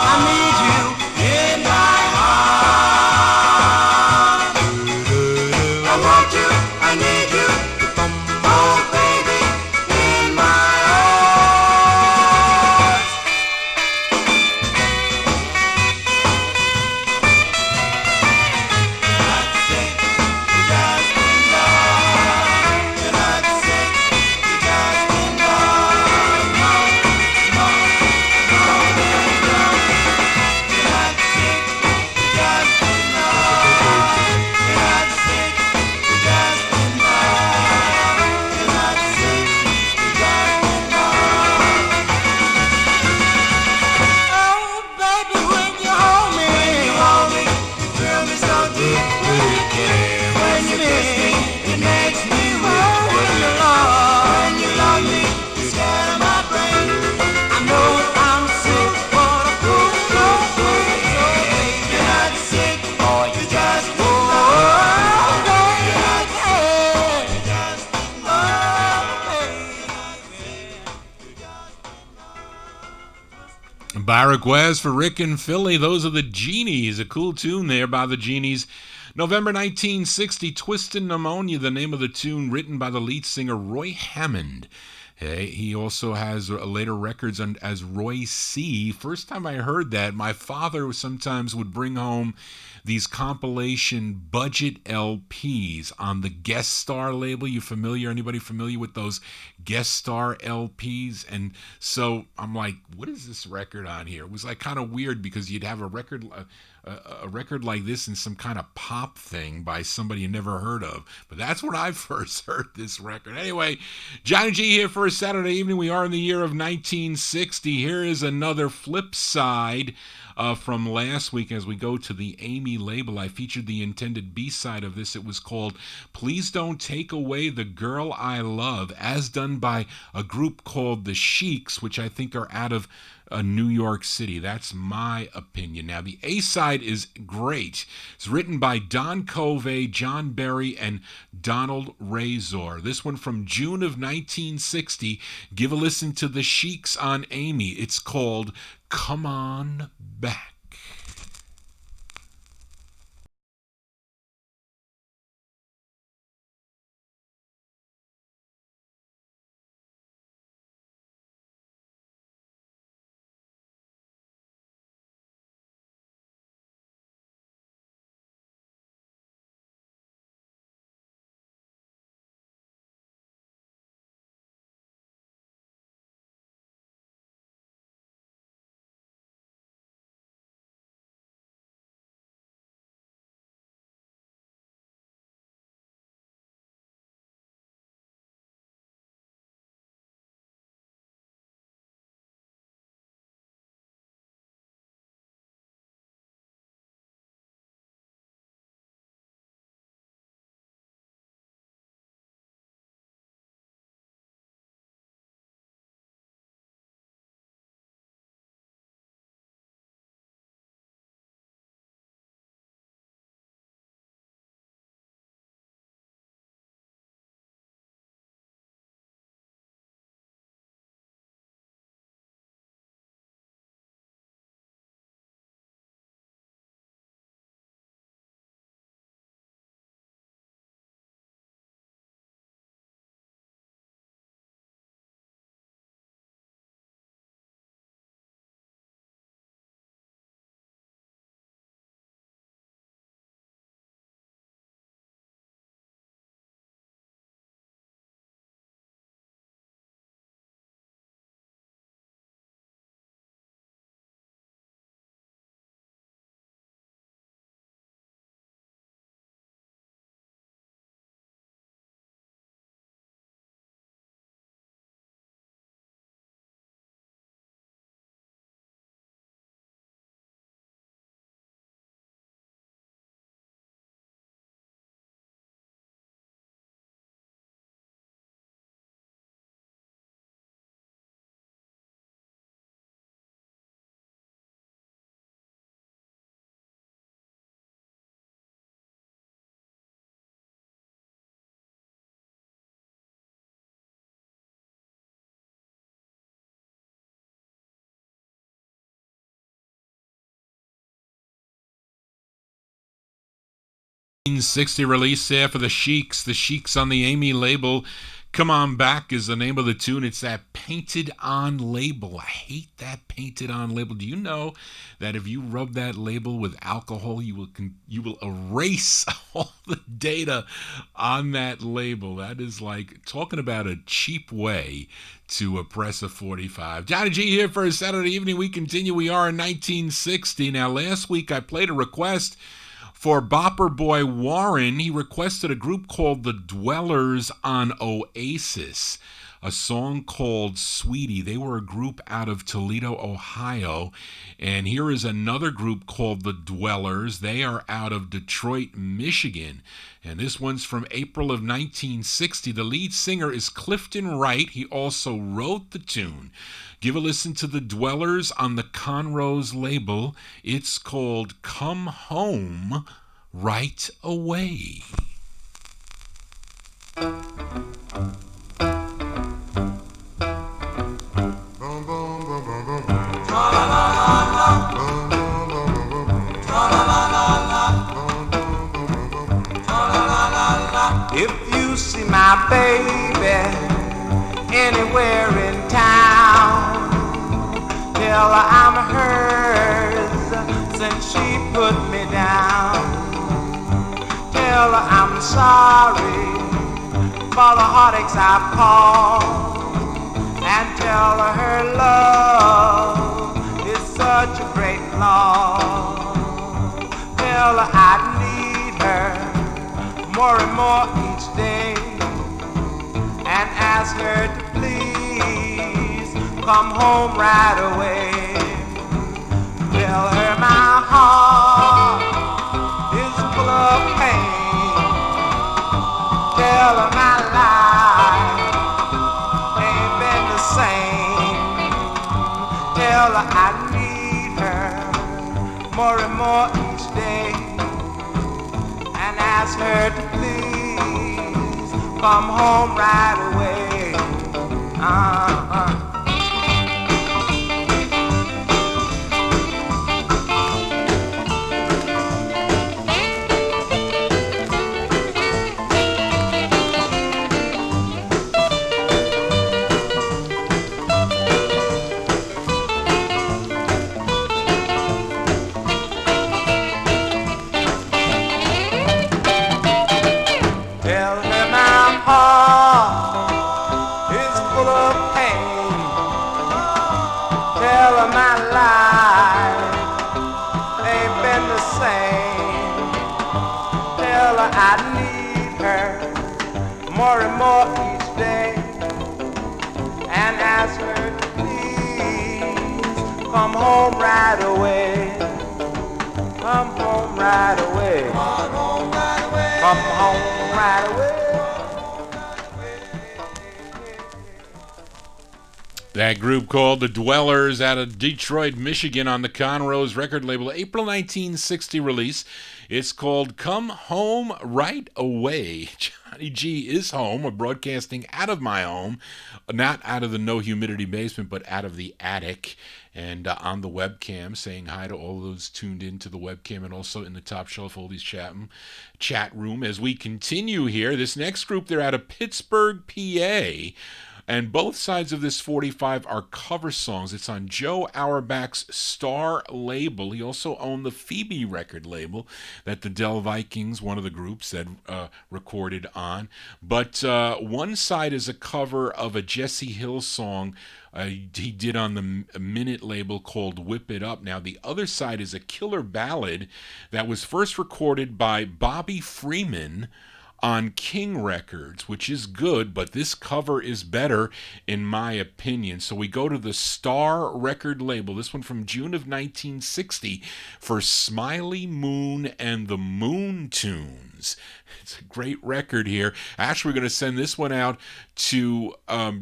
I need you in my heart. I want you, I need you, oh baby, in my arms. You like to say, you just in love. Moan, moan, moan and groan. You like to say, you just in love. You like to say, you just in love. You like to say, you just in love. Oh, baby, when you hold me, you thrill me so deep. When you kiss me, it makes me weak. When you love me, you scatter my brain. I know I'm sick, but I feel so good. So baby, you're not sick, or you just in love. You're not sick, you just in love. By request for Rick and Philly, those are the Genies. A cool tune there by the Genies. November 1960, Twistin' Pneumonia, the name of the tune, written by the lead singer Roy Hammond. He also has later records as Roy C. First time I heard that, my father sometimes would bring home these compilation budget LPs on the Guest Star label. You familiar? Anybody familiar with those Guest Star LPs? And so I'm like, what is this record on here? It was like kind of weird because you'd have a record like this in some kind of pop thing by somebody you never heard of. But that's when I first heard this record. Anyway, Johnny G here for a Saturday evening. We are in the year of 1960. Here is another flip side from last week as we go to the Amy label. I featured the intended B-side of this. It was called Please Don't Take Away the Girl I Love, as done by a group called the Sheiks, which I think are out of New York City. That's my opinion. Now, the A-side is great. It's written by Don Covey, John Berry, and Donald Razor. This one from June of 1960. Give a listen to the Sheiks on Amy. It's called Come On Back. '60 release there for the Sheiks. The Sheiks on the Amy label. Come On Back is the name of the tune. It's that painted on label. I hate that painted on label. Do you know that if you rub that label with alcohol, you will erase all the data on that label? That is like talking about a cheap way to press a 45. Johnny G here for a Saturday evening. We continue. We are in 1960. Now, last week I played a request for Bopper Boy Warren. He requested a group called The Dwellers on Oasis, a song called Sweetie. They were a group out of Toledo, Ohio. And here is another group called The Dwellers. They are out of Detroit, Michigan. And this one's from April of 1960. The lead singer is Clifton Wright. He also wrote the tune. Give a listen to The Dwellers on the Conrose label. It's called Come Home Right Away. If you see my baby anywhere anywhere in town. Tell her I'm hers since she put me down. Tell her I'm sorry for the heartaches I've caused. And tell her her love is such a great loss. Tell her I need her more and more each day. And ask her to please come home right away. Tell her my heart is full of pain. Tell her my life ain't been the same. Tell her I need her more and more each day. And ask her to please come home right away. Tell her my heart is full of pain. Tell her my life ain't been the same. Tell her I need her more and more each day. And ask her to please come home right away. Come home right away. Come home right away. Come home right away. That group called The Dwellers out of Detroit, Michigan on the Conrose record label, April 1960 release. It's called Come Home Right Away. Johnny G is home. We're broadcasting out of my home, not out of the no humidity basement, but out of the attic. And on the webcam, saying hi to all those tuned into the webcam and also in the Top Shelf Oldies chat room. As we continue here, this next group, they're out of Pittsburgh, PA. And both sides of this 45 are cover songs. It's on Joe Auerbach's Star label. He also owned the Phoebe record label that the Del Vikings, one of the groups, that recorded on. But one side is a cover of a Jesse Hill song he did on the Minute label called Whip It Up. Now, the other side is a killer ballad that was first recorded by Bobby Freeman on King Records, which is good, but this cover is better in my opinion. So we go to the Star record label, this one from June of 1960, for Smiley Moon and the Moon Tunes. It's a great record here. Actually, we're going to send this one out to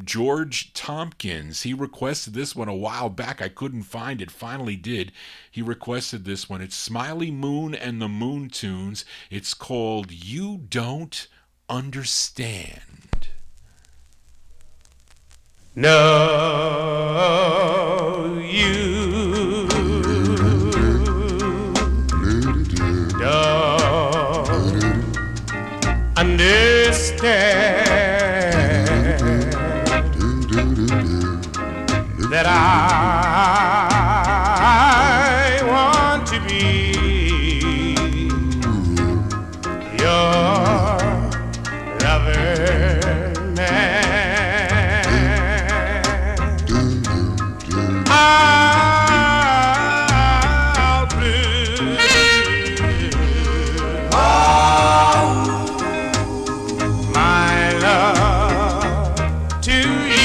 George Tompkins. He requested this one a while back. I couldn't find it. Finally did. He requested this one. It's Smiley Moon and the Moon Tunes. It's called You Don't Understand. No, you don't understand that I want to be your lover man. I'll prove my love to you.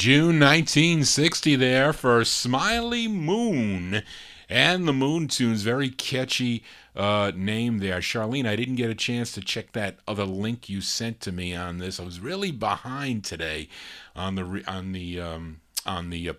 June 1960 there for Smiley Moon. And the Moon Tunes, very catchy name there. Charlene, I didn't get a chance to check that other link you sent to me on this. I was really behind today on the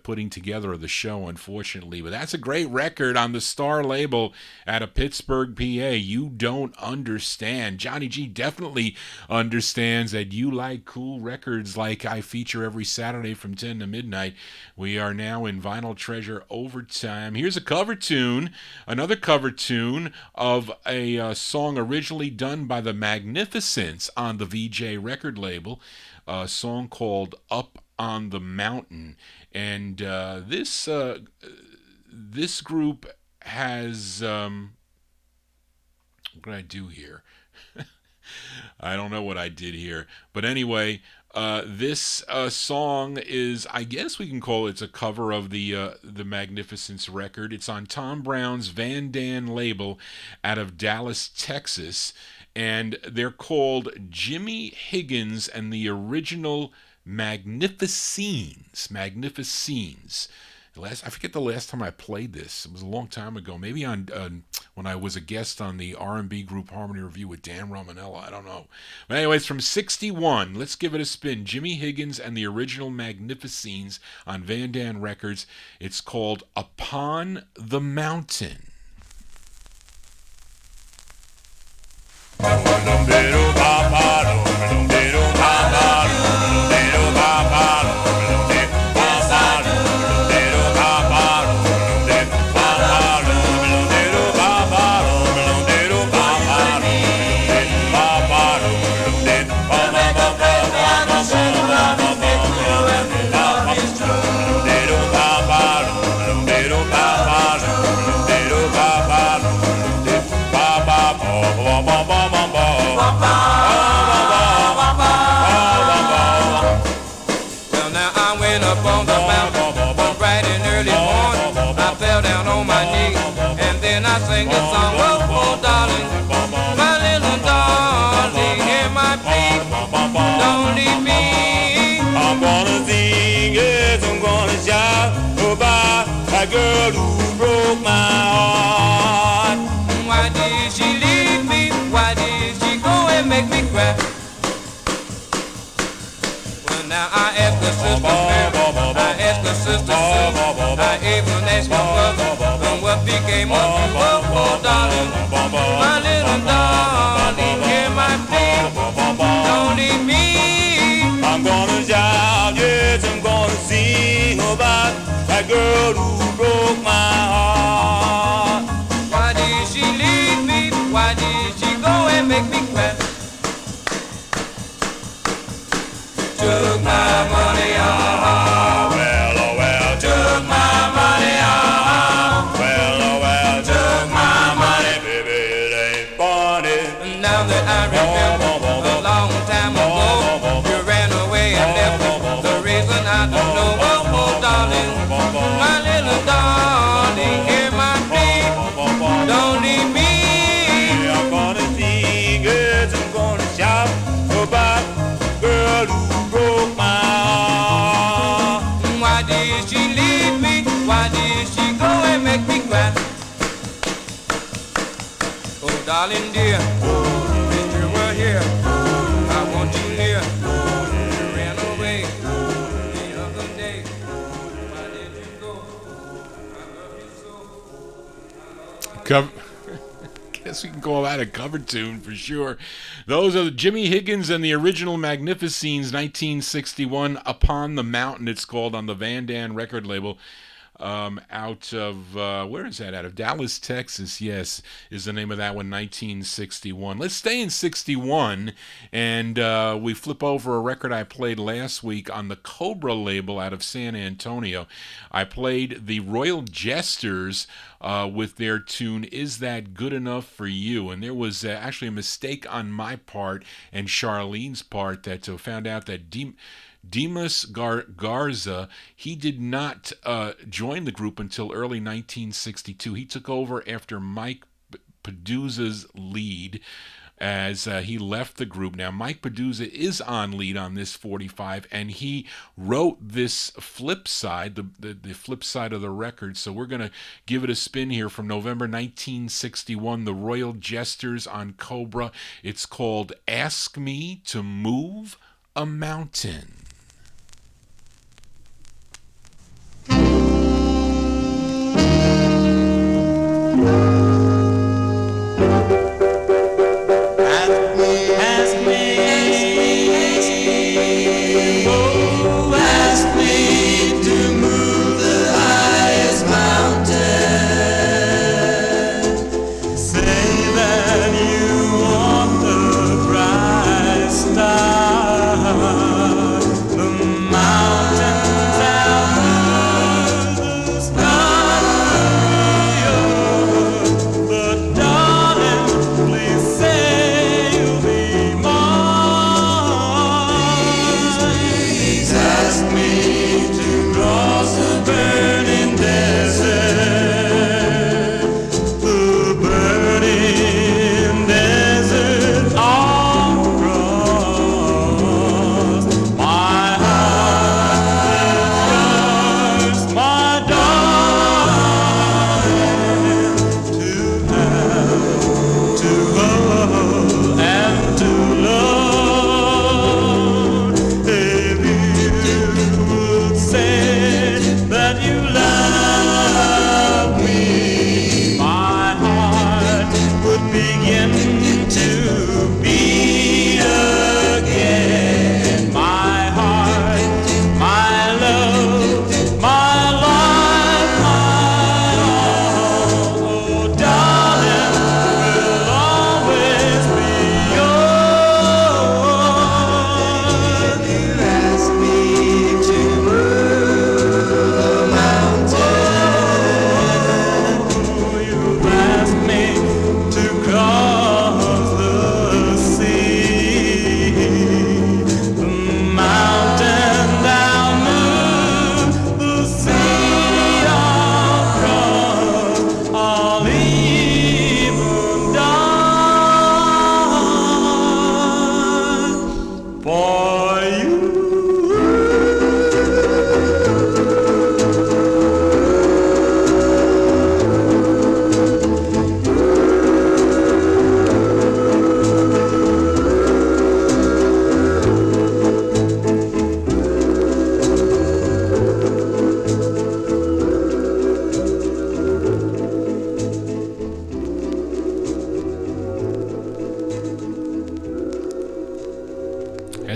putting together of the show, unfortunately. But that's a great record on the Star label out of Pittsburgh, PA. You don't understand. Johnny G definitely understands that you like cool records like I feature every Saturday from 10 to midnight. We are now in Vinyl Treasure Overtime. Here's a cover tune, another cover tune of a song originally done by the Magnificents on the VJ record label, a song called Up on the Mountain. And this group has what did I do here? I don't know what I did here, but anyway, this song is, I guess we can call it a cover of the Magnificents record. It's on Tom Brown's Van Dan label out of Dallas, Texas, and they're called Jimmy Higgins and the Original Magnificines. I forget the last time I played this. It was a long time ago. Maybe on when I was a guest on the R&B group Harmony Review with Dan Romanella. I don't know. But anyways, from 61, let's give it a spin. Jimmy Higgins and the Original Magnificines on Van Dan Records. It's called Upon the Mountain. Sing a song, oh, oh, darling, my little darling, hear my plea, don't leave me. I'm gonna sing, yes, I'm gonna shout about that girl who broke my heart. Why did she leave me? Why did she go and make me cry? Well, now I ask the sister Mary, I ask the sister Sue, I even ask my brother, and what became of you? Oh, darling, my little darling, hear my plea, don't leave me. I'm gonna shout, yes, I'm gonna sing about that girl who broke my heart. Why did she leave me? Why did she go and make me cry? Took my money, oh, well, oh, well, took my money, oh, well, oh, well, took my money, baby, it ain't funny. Now that I remember a long time ago, you ran away and left me. The reason I don't know, oh, oh, darling, my little darling, hear my plea, don't leave me. I'm gonna sing, yes, I'm gonna shout about the girl who broke my heart. Why did she leave me? Why did she go and make me cry? Oh, darling dear, wish you were here. I want you here. You ran away the other day. Why did you go? I love you so. Guess we can call that a cover tune for sure. Those are Jimmy Higgins and the Original Magnificines, 1961, Upon the Mountain, it's called, on the Van Dan record label. Out of, where is that? Out of Dallas, Texas, yes, is the name of that one, 1961. Let's stay in 61, and we flip over a record I played last week on the Cobra label out of San Antonio. I played the Royal Jesters with their tune, Is That Good Enough for You? And there was actually a mistake on my part and Charlene's part that found out that Dimas Garza, he did not join the group until early 1962. He took over after Mike Peduzza's lead. as he left the group. Now, Mike Peduzza is on lead on this 45, and he wrote this flip side, the flip side of the record. So we're going to give it a spin here from November 1961, the Royal Jesters on Cobra. It's called Ask Me to Move a Mountain.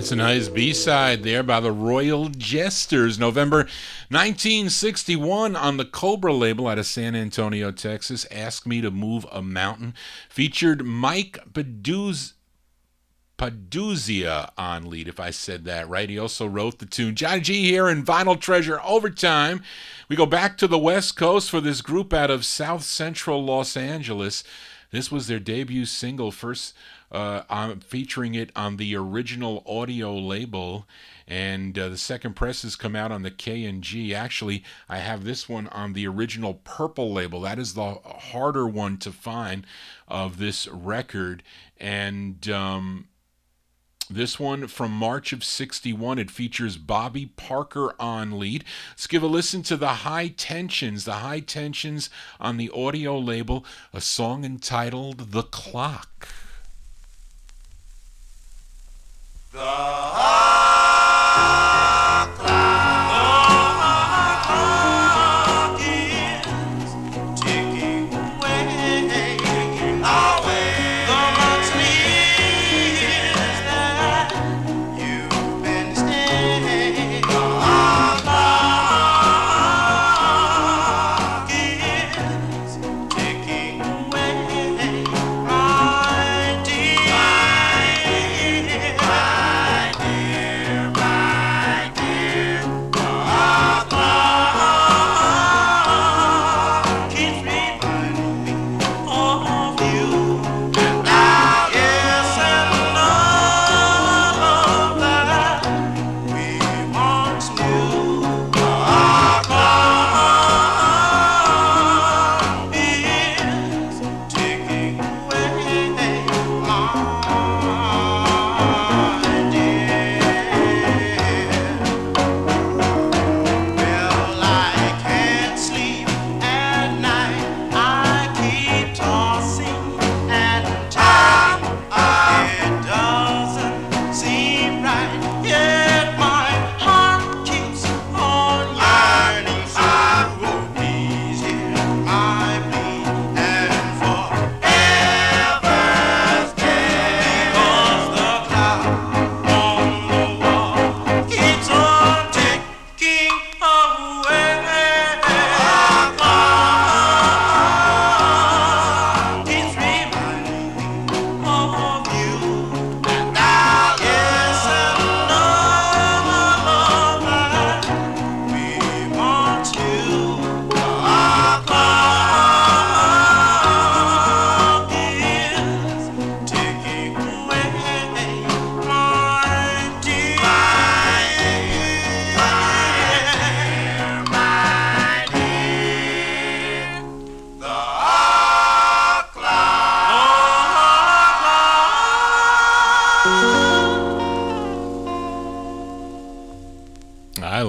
That's a nice B-side there by the Royal Jesters. November 1961 on the Cobra label out of San Antonio, Texas. Ask Me to Move a Mountain. Featured Mike Peduzza on lead, if I said that right. He also wrote the tune. Johnny G here in Vinyltreasure Overtime. We go back to the West Coast for this group out of South Central Los Angeles. This was their debut single, first featuring it on the original audio label, and the second press has come out on the K&G. Actually, I have this one on the original purple label. That is the harder one to find of this record, and this one from March of 61, it features Bobby Parker on lead. Let's give a listen to the High Tensions on the audio label, a song entitled The Clock. The clock is ticking away the months years that you've been staying. The clock is ticking away, right dear.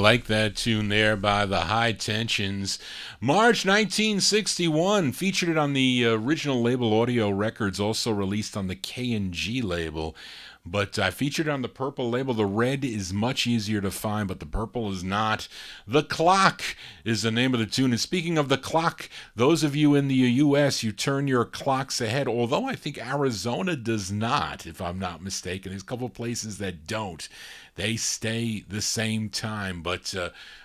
like that tune there by the High Tensions. March 1961, featured it on the original label Audio Records, also released on the K&G label. But I featured on the purple label. The red is much easier to find, but the purple is not. The Clock is the name of the tune. And speaking of the clock, those of you in the U.S., you turn your clocks ahead, although I think Arizona does not, if I'm not mistaken. There's a couple places that don't. They stay the same time, but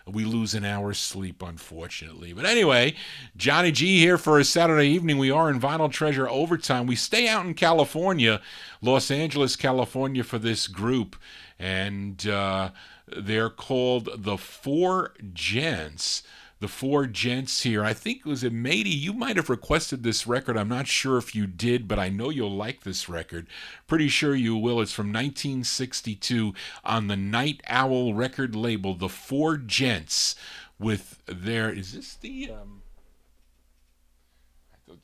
we lose an hour's sleep, unfortunately. But anyway, Johnny G here for a Saturday evening. We are in Vinyl Treasure Overtime. We stay out in California, Los Angeles, California, for this group, and they're called the Four Gents. The Four Gents here. I think it was a Matey. You might have requested this record. I'm not sure if you did, but I know you'll like this record. Pretty sure you will. It's from 1962 on the Night Owl record label. The Four Gents with their... Is this the...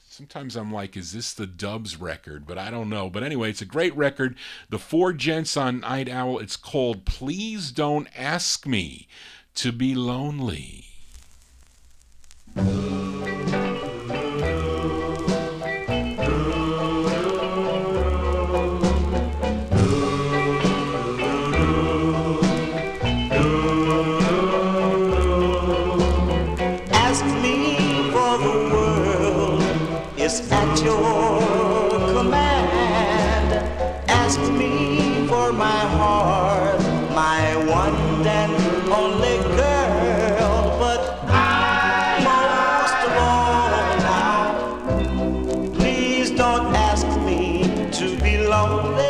Sometimes I'm like, is this the Dubs record? But I don't know. But anyway, it's a great record. The Four Gents on Night Owl. It's called Please Don't Ask Me to Be Lonely. Ask me for the world is at your command. Ask me for my heart, my one and only girl. But most of all now, please don't ask me to be lonely.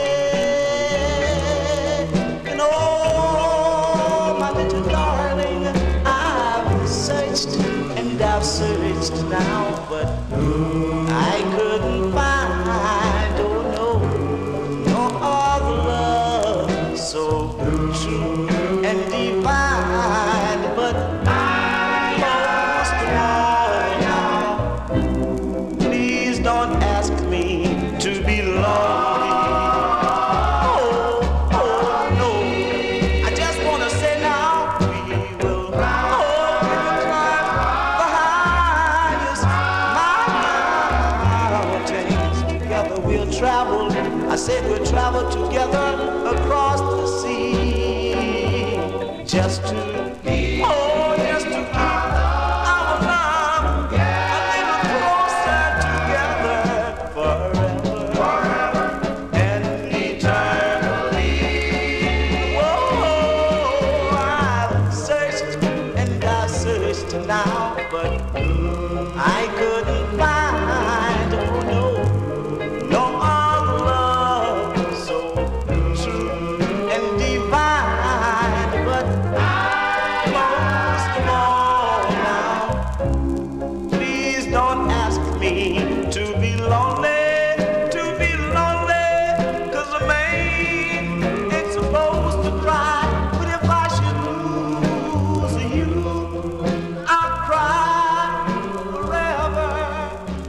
And oh, my little darling, I've searched and I've searched now, but I couldn't find, oh no, no other love so true and divine. But most of all now, please don't ask me to be lonely. Oh, no, I just want to say now, we will climb the highest mountains together. We'll travel, I said we'll travel together across the sea, just to, just to keep our love a little closer together forever and eternally. Whoa, I've searched and I've searched now, but I couldn't find, oh no, no other love so true and divine. But most of all now, please don't ask me to be lonely, to be lonely. 'Cause a man ain't supposed to cry, but if I should lose you, I'll cry forever.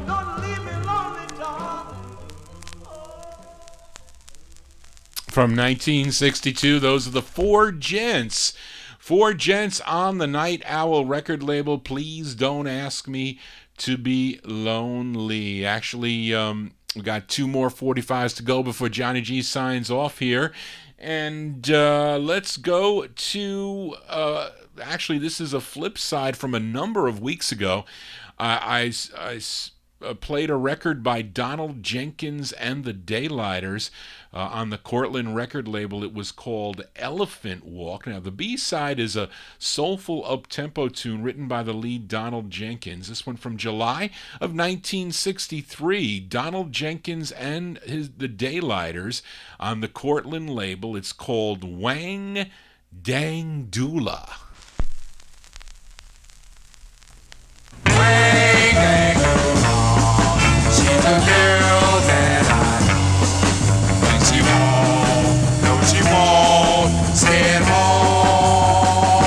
Don't leave me lonely, darling. From 1962, those are the Four Gents. Four Gents on the Night Owl record label. Please don't ask me to be lonely. Actually, we got two more 45s to go before Johnny G signs off here. And let's go to... actually, this is a flip side from a number of weeks ago. I played a record by Donald Jenkins and the Daylighters on the Cortland record label. It was called Elephant Walk. Now, the B-side is a soulful up-tempo tune written by the lead Donald Jenkins. This one from July of 1963. Donald Jenkins and the Daylighters on the Cortland label. It's called Wang Dang Doola. She's a girl that I when she won't, no she won't stay at home.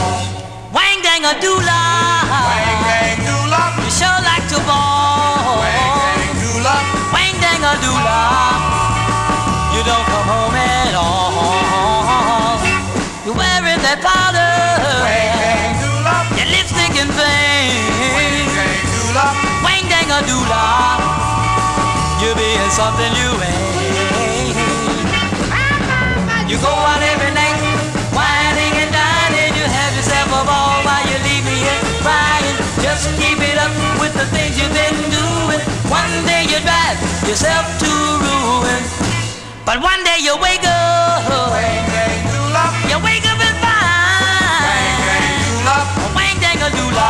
Wang dang a doola, Wang dang doola, you sure like to ball. Wang dang doola, Wang dang a doola, you don't come home at all. You're wearing that powder, a doula, you're being something you ain't. You go out every night, whining and dining. You have yourself a ball while you leave me here crying. Just keep it up with the things you've been doing. One day you drive yourself to ruin, but one day you wake up, you wake up and find, wang dang a doula,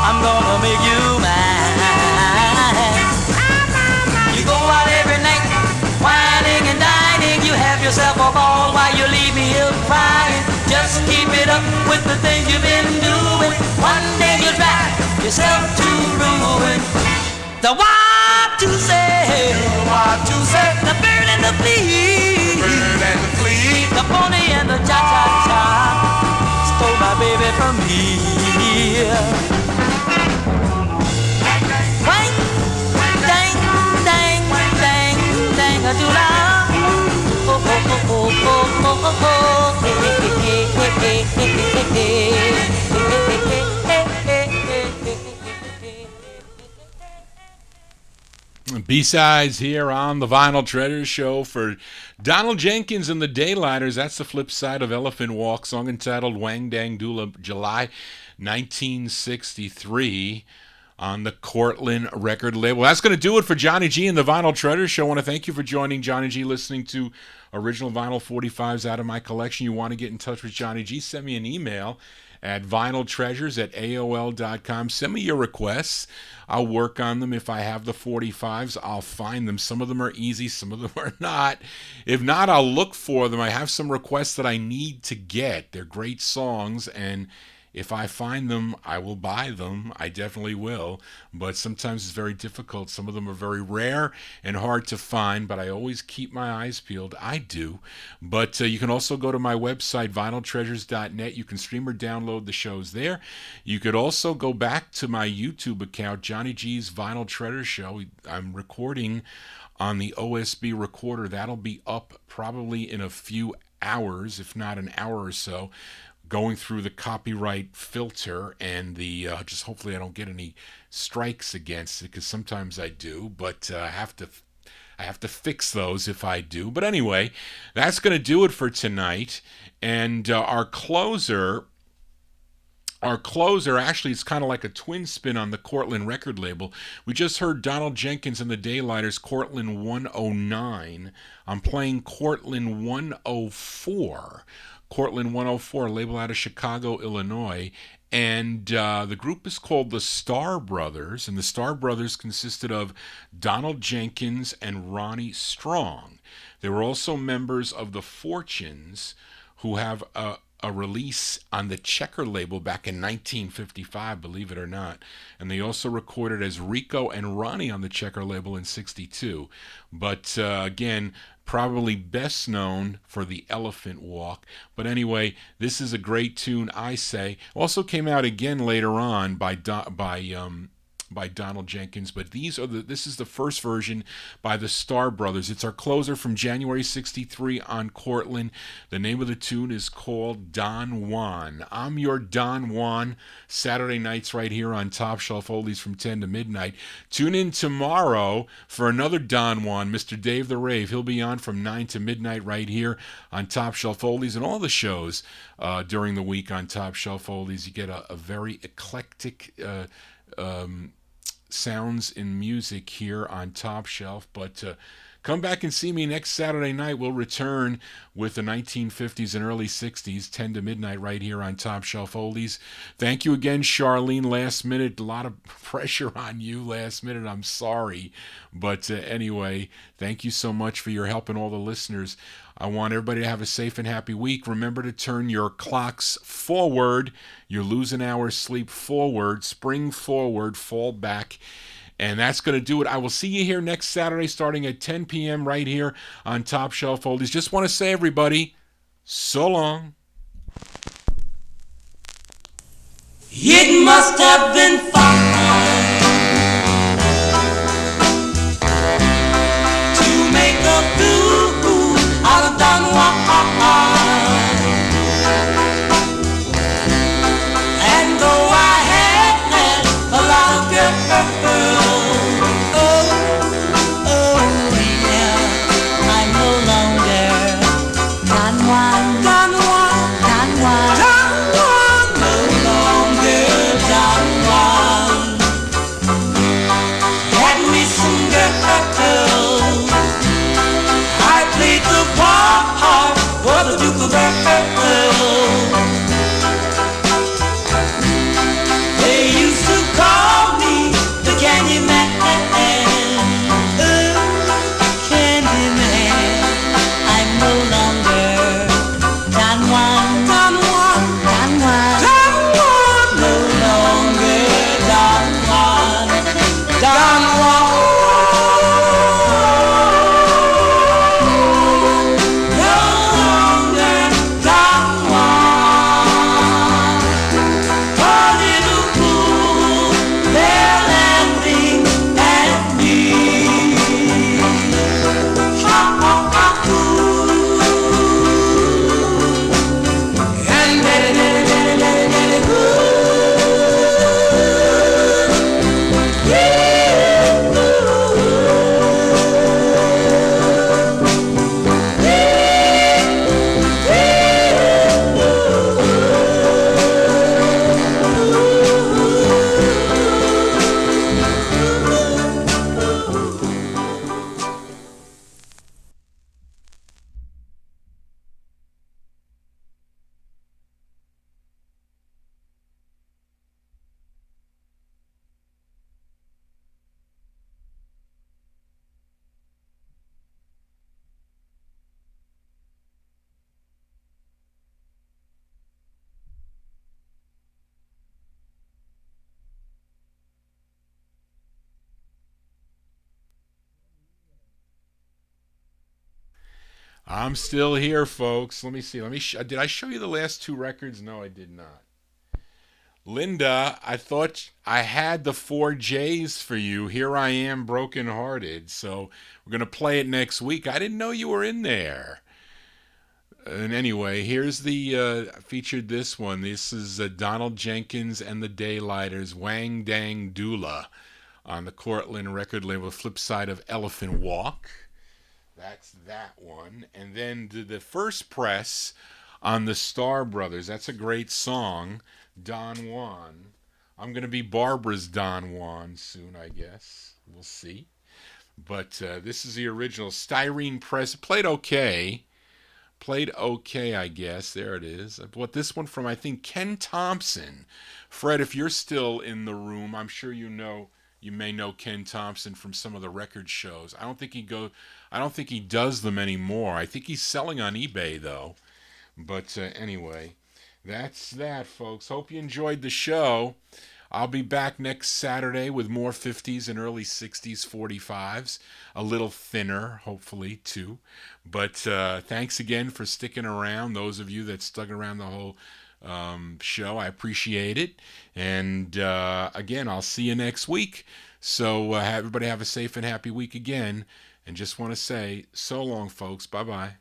I'm gonna make you mine. You go out every night, whining and dining. You have yourself a ball while you leave me here crying. Just keep it up with the things you've been doing. One day you'll drive yourself to ruin. The what to say, the bird and the flea, the pony and the cha-cha-cha stole my baby from me. Wang, dang, dang, dang, dang, a doula. Oh, oh, oh, oh, oh, oh, oh, oh. B-sides here on the Vinyltreasure Show for Donald Jenkins and the Daylighters. That's the flip side of Elephant Walk, song entitled Wang Dang Doula, July 1963 on the Cortland record label. That's going to do it for Johnny G and the Vinyltreasure Show. I want to thank you for joining Johnny G, listening to original vinyl 45s out of my collection. You want to get in touch with Johnny G, send me an email at vinyltreasures@aol.com. Send me your requests. I'll work on them. If I have the 45s, I'll find them. Some of them are easy, some of them are not. If not, I'll look for them. I have some requests that I need to get. They're great songs, and if I find them, I will buy them. I definitely will. But sometimes it's very difficult. Some of them are very rare and hard to find, but I always keep my eyes peeled. I do. But you can also go to my website, vinyltreasures.net. You can stream or download the shows there. You could also go back to my YouTube account, Johnny G's Vinyltreasure Show. I'm recording on the OSB recorder. That'll be up probably in a few hours, if not an hour or so, going through the copyright filter and the just hopefully I don't get any strikes against it, because sometimes I do, but I have to fix those if I do. But anyway, that's going to do it for tonight. And our closer actually is kind of like a twin spin on the Cortland record label. We just heard Donald Jenkins and the Daylighters, Cortland 109. I'm playing Cortland 104. Cortland 104, label out of Chicago, Illinois. And the group is called the Star Brothers, and the Star Brothers consisted of Donald Jenkins and Ronnie Strong. They were also members of the Fortunes, who have a release on the Checker label back in 1955, believe it or not. And they also recorded as Rico and Ronnie on the Checker label in 62. But again, probably best known for the Elephant Walk. But anyway, this is a great tune, I say. Also came out again later on by Donald Jenkins, but this is the first version by the Star Brothers. It's our closer from January 63 on Cortland. The name of the tune is called Don Juan. I'm your Don Juan. Saturday nights right here on Top Shelf Oldies from 10 to midnight. Tune in tomorrow for another Don Juan, Mr. Dave the Rave. He'll be on from 9 to midnight right here on Top Shelf Oldies and all the shows during the week on Top Shelf Oldies. You get a very eclectic sounds in music here on Top Shelf. But come back and see me next Saturday night. We'll return with the 1950s and early 60s, 10 to midnight right here on Top Shelf Oldies. Thank you again, Charlene. Last minute, a lot of pressure on you last minute. I'm sorry. But anyway, thank you so much for your help and all the listeners. I want everybody to have a safe and happy week. Remember to turn your clocks forward. You're losing hours sleep forward. Spring forward, fall back. And that's going to do it. I will see you here next Saturday starting at 10 p.m. right here on Top Shelf Oldies. Just want to say, everybody, so long. It must have been fun to make a fool out of Don Juan. And though I had a lot of girls, I'm still here, folks. Let me see. Did I show you the last two records? No, I did not. Linda, I thought I had the 4 J's for you. Here I am, brokenhearted. So we're going to play it next week. I didn't know you were in there. And anyway, here's the featured this one. This is Donald Jenkins and the Daylighters, Wang Dang Dula, on the Cortland record label, flip side of Elephant Walk. That's that one. And then the first press on the Star Brothers. That's a great song, Don Juan. I'm going to be Barbara's Don Juan soon, I guess. We'll see. But this is the original Styrene press. Played okay, I guess. There it is. I bought this one from, I think, Ken Thompson. Fred, if you're still in the room, I'm sure you may know Ken Thompson from some of the record shows. I don't think he does them anymore. I think he's selling on eBay though. But anyway, that's that, folks. Hope you enjoyed the show. I'll be back next Saturday with more 50s and early 60s 45s. A little thinner, hopefully, too. But thanks again for sticking around. Those of you that stuck around the whole show, I appreciate it. And again, I'll see you next week. So everybody have a safe and happy week again. And just want to say, so long, folks. Bye-bye.